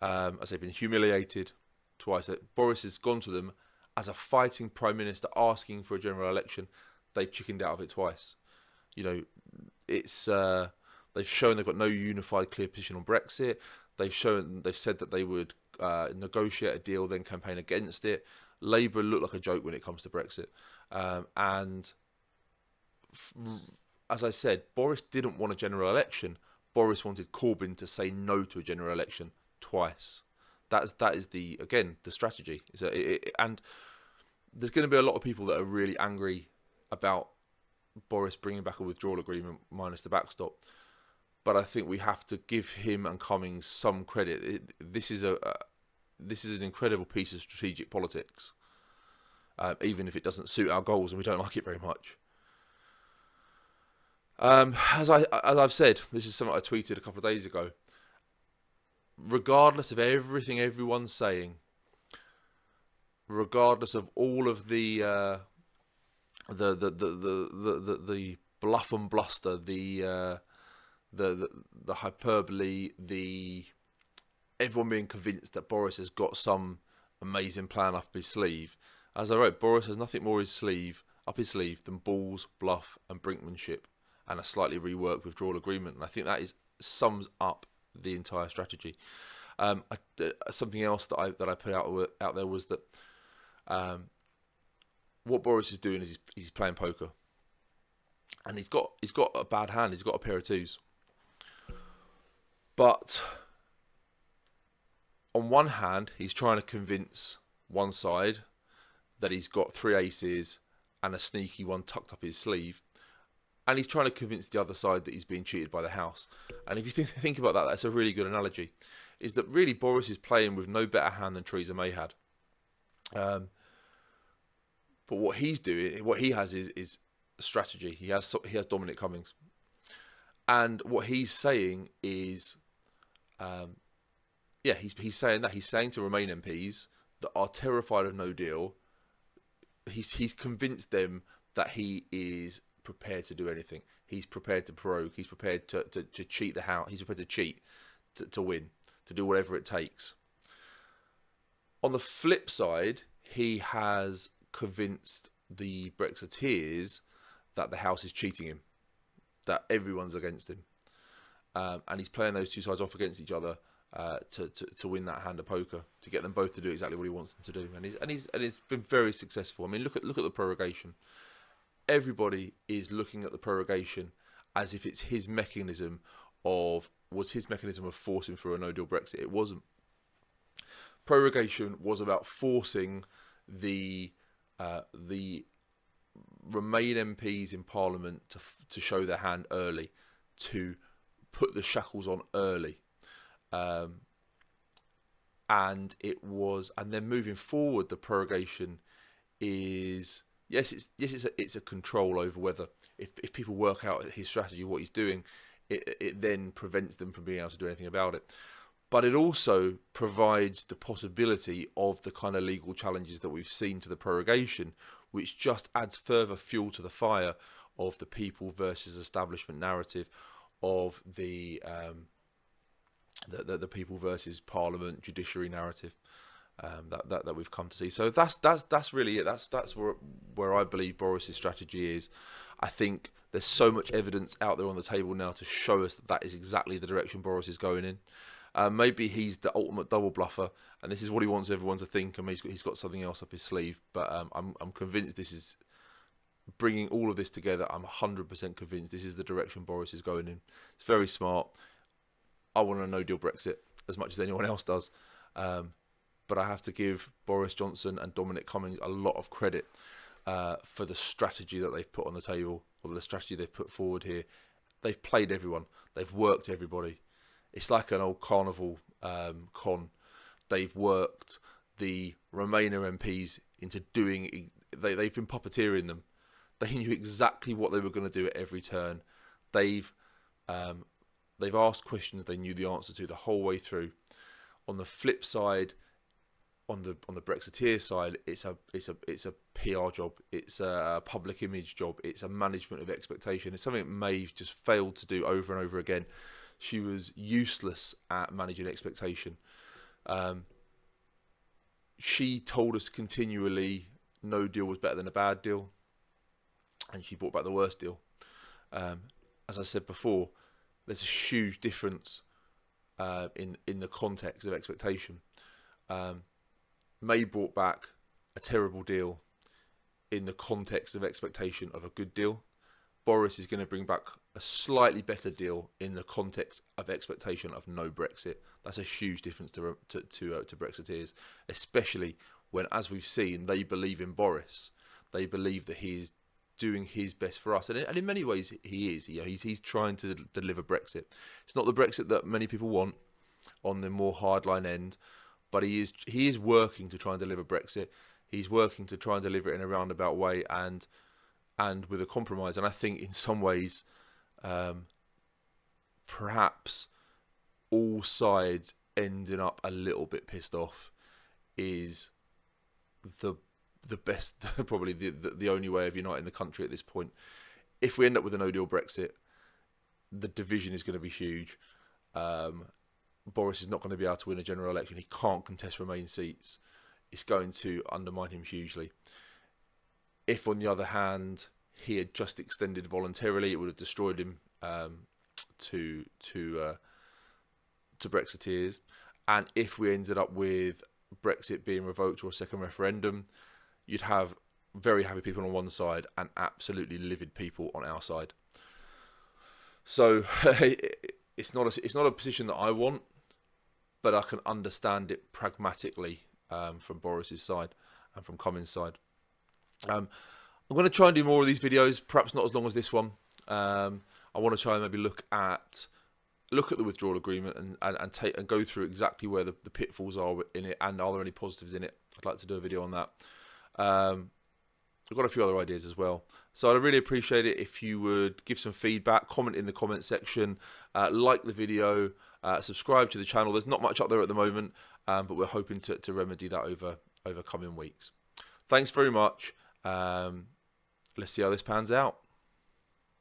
Speaker 1: as they've been humiliated twice. Boris has gone to them as a fighting Prime Minister asking for a general election. They've chickened out of it twice. It's they've shown they've got no unified, clear position on Brexit. They've said that they would negotiate a deal, then campaign against it. Labour look like a joke when it comes to Brexit, as I said, Boris didn't want a general election. Boris wanted Corbyn to say no to a general election twice. That is the strategy. And there's going to be a lot of people that are really angry about Boris bringing back a withdrawal agreement minus the backstop. But I think we have to give him and Cummings some credit. This is an incredible piece of strategic politics, even if it doesn't suit our goals and we don't like it very much. As I've said, this is something I tweeted a couple of days ago. Regardless of everything everyone's saying, regardless of all of the bluff and bluster, the hyperbole, everyone being convinced that Boris has got some amazing plan up his sleeve. As I wrote, Boris has nothing more up his sleeve than balls, bluff, and brinkmanship, and a slightly reworked withdrawal agreement. And I think that sums up the entire strategy. Something else that I put out there was that what Boris is doing is he's playing poker, and he's got a bad hand. He's got a pair of twos. But on one hand, he's trying to convince one side that he's got 3 aces and a sneaky one tucked up his sleeve. And he's trying to convince the other side that he's being cheated by the House. And if you think about that, that's a really good analogy. Is that really Boris is playing with no better hand than Theresa May had. But what he's doing, what he has is strategy. He has Dominic Cummings. And what he's saying is, he's saying that. He's saying to Remain MPs that are terrified of no deal, he's convinced them that he is prepared to do anything. He's prepared to prorogue. He's prepared to cheat the House. He's prepared to cheat to win, to do whatever it takes. On the flip side, he has convinced the Brexiteers that the House is cheating him, that everyone's against him, and he's playing those two sides off against each other to win that hand of poker, to get them both to do exactly what he wants them to do, and he's been very successful. I mean, look at the prorogation. Everybody is looking at the prorogation as if it's his mechanism of, was his mechanism of forcing through a no-deal Brexit. It wasn't. Prorogation was about forcing the Remain MPs in Parliament to show their hand early, to put the shackles on early, and then moving forward, the prorogation is it's a control over whether if people work out his strategy, what he's doing, it then prevents them from being able to do anything about it. But it also provides the possibility of the kind of legal challenges that we've seen to the prorogation, which just adds further fuel to the fire of the people versus establishment narrative, of the people versus Parliament judiciary narrative that we've come to see. So that's really it. That's where I believe Boris's strategy is. I think there's so much evidence out there on the table now to show us that is exactly the direction Boris is going in. Maybe he's the ultimate double bluffer, and this is what he wants everyone to think, and he's got something else up his sleeve. But I'm convinced this is bringing all of this together. I'm 100% convinced this is the direction Boris is going in. It's very smart. I want a no-deal Brexit as much as anyone else does, but I have to give Boris Johnson and Dominic Cummings a lot of credit for the strategy that they've put on the table, or the strategy they've put forward here. They've played everyone. They've worked everybody. It's like an old carnival con. They've worked the Remainer MPs into doing. They've been puppeteering them. They knew exactly what they were going to do at every turn. They've asked questions they knew the answer to the whole way through. On the flip side, on the Brexiteer side, it's a PR job. It's a public image job. It's a management of expectation. It's something that Maeve just failed to do over and over again. She was useless at managing expectation. She told us continually no deal was better than a bad deal, and she brought back the worst deal. As I said before, there's a huge difference in the context of expectation. May brought back a terrible deal in the context of expectation of a good deal. Boris is going to bring back a slightly better deal in the context of expectation of no Brexit. That's a huge difference to Brexiteers, especially when, as we've seen, they believe in Boris. They believe that he is doing his best for us, and in many ways he is. He's trying to deliver Brexit. It's not the Brexit that many people want on the more hardline end, but he is working to try and deliver Brexit. He's working to try and deliver it in a roundabout way and with a compromise. And I think in some ways, perhaps all sides ending up a little bit pissed off is the best, probably the only way of uniting the country at this point. If we end up with a no-deal Brexit, the division is going to be huge. Boris is not going to be able to win a general election. He can't contest Remain seats. It's going to undermine him hugely. If, on the other hand, he had just extended voluntarily, it would have destroyed him to Brexiteers. And if we ended up with Brexit being revoked or a second referendum, you'd have very happy people on one side and absolutely livid people on our side. So it's not a position that I want, but I can understand it pragmatically from Boris's side and from Cummings' side. I'm going to try and do more of these videos, perhaps not as long as this one. I want to try and maybe look at the withdrawal agreement and go through exactly where the pitfalls are in it, and are there any positives in it. I'd like to do a video on that. I've got a few other ideas as well. So I'd really appreciate it if you would give some feedback, comment in the comment section, like the video, subscribe to the channel. There's not much up there at the moment, but we're hoping to remedy that over coming weeks. Thanks very much. Let's see how this pans out.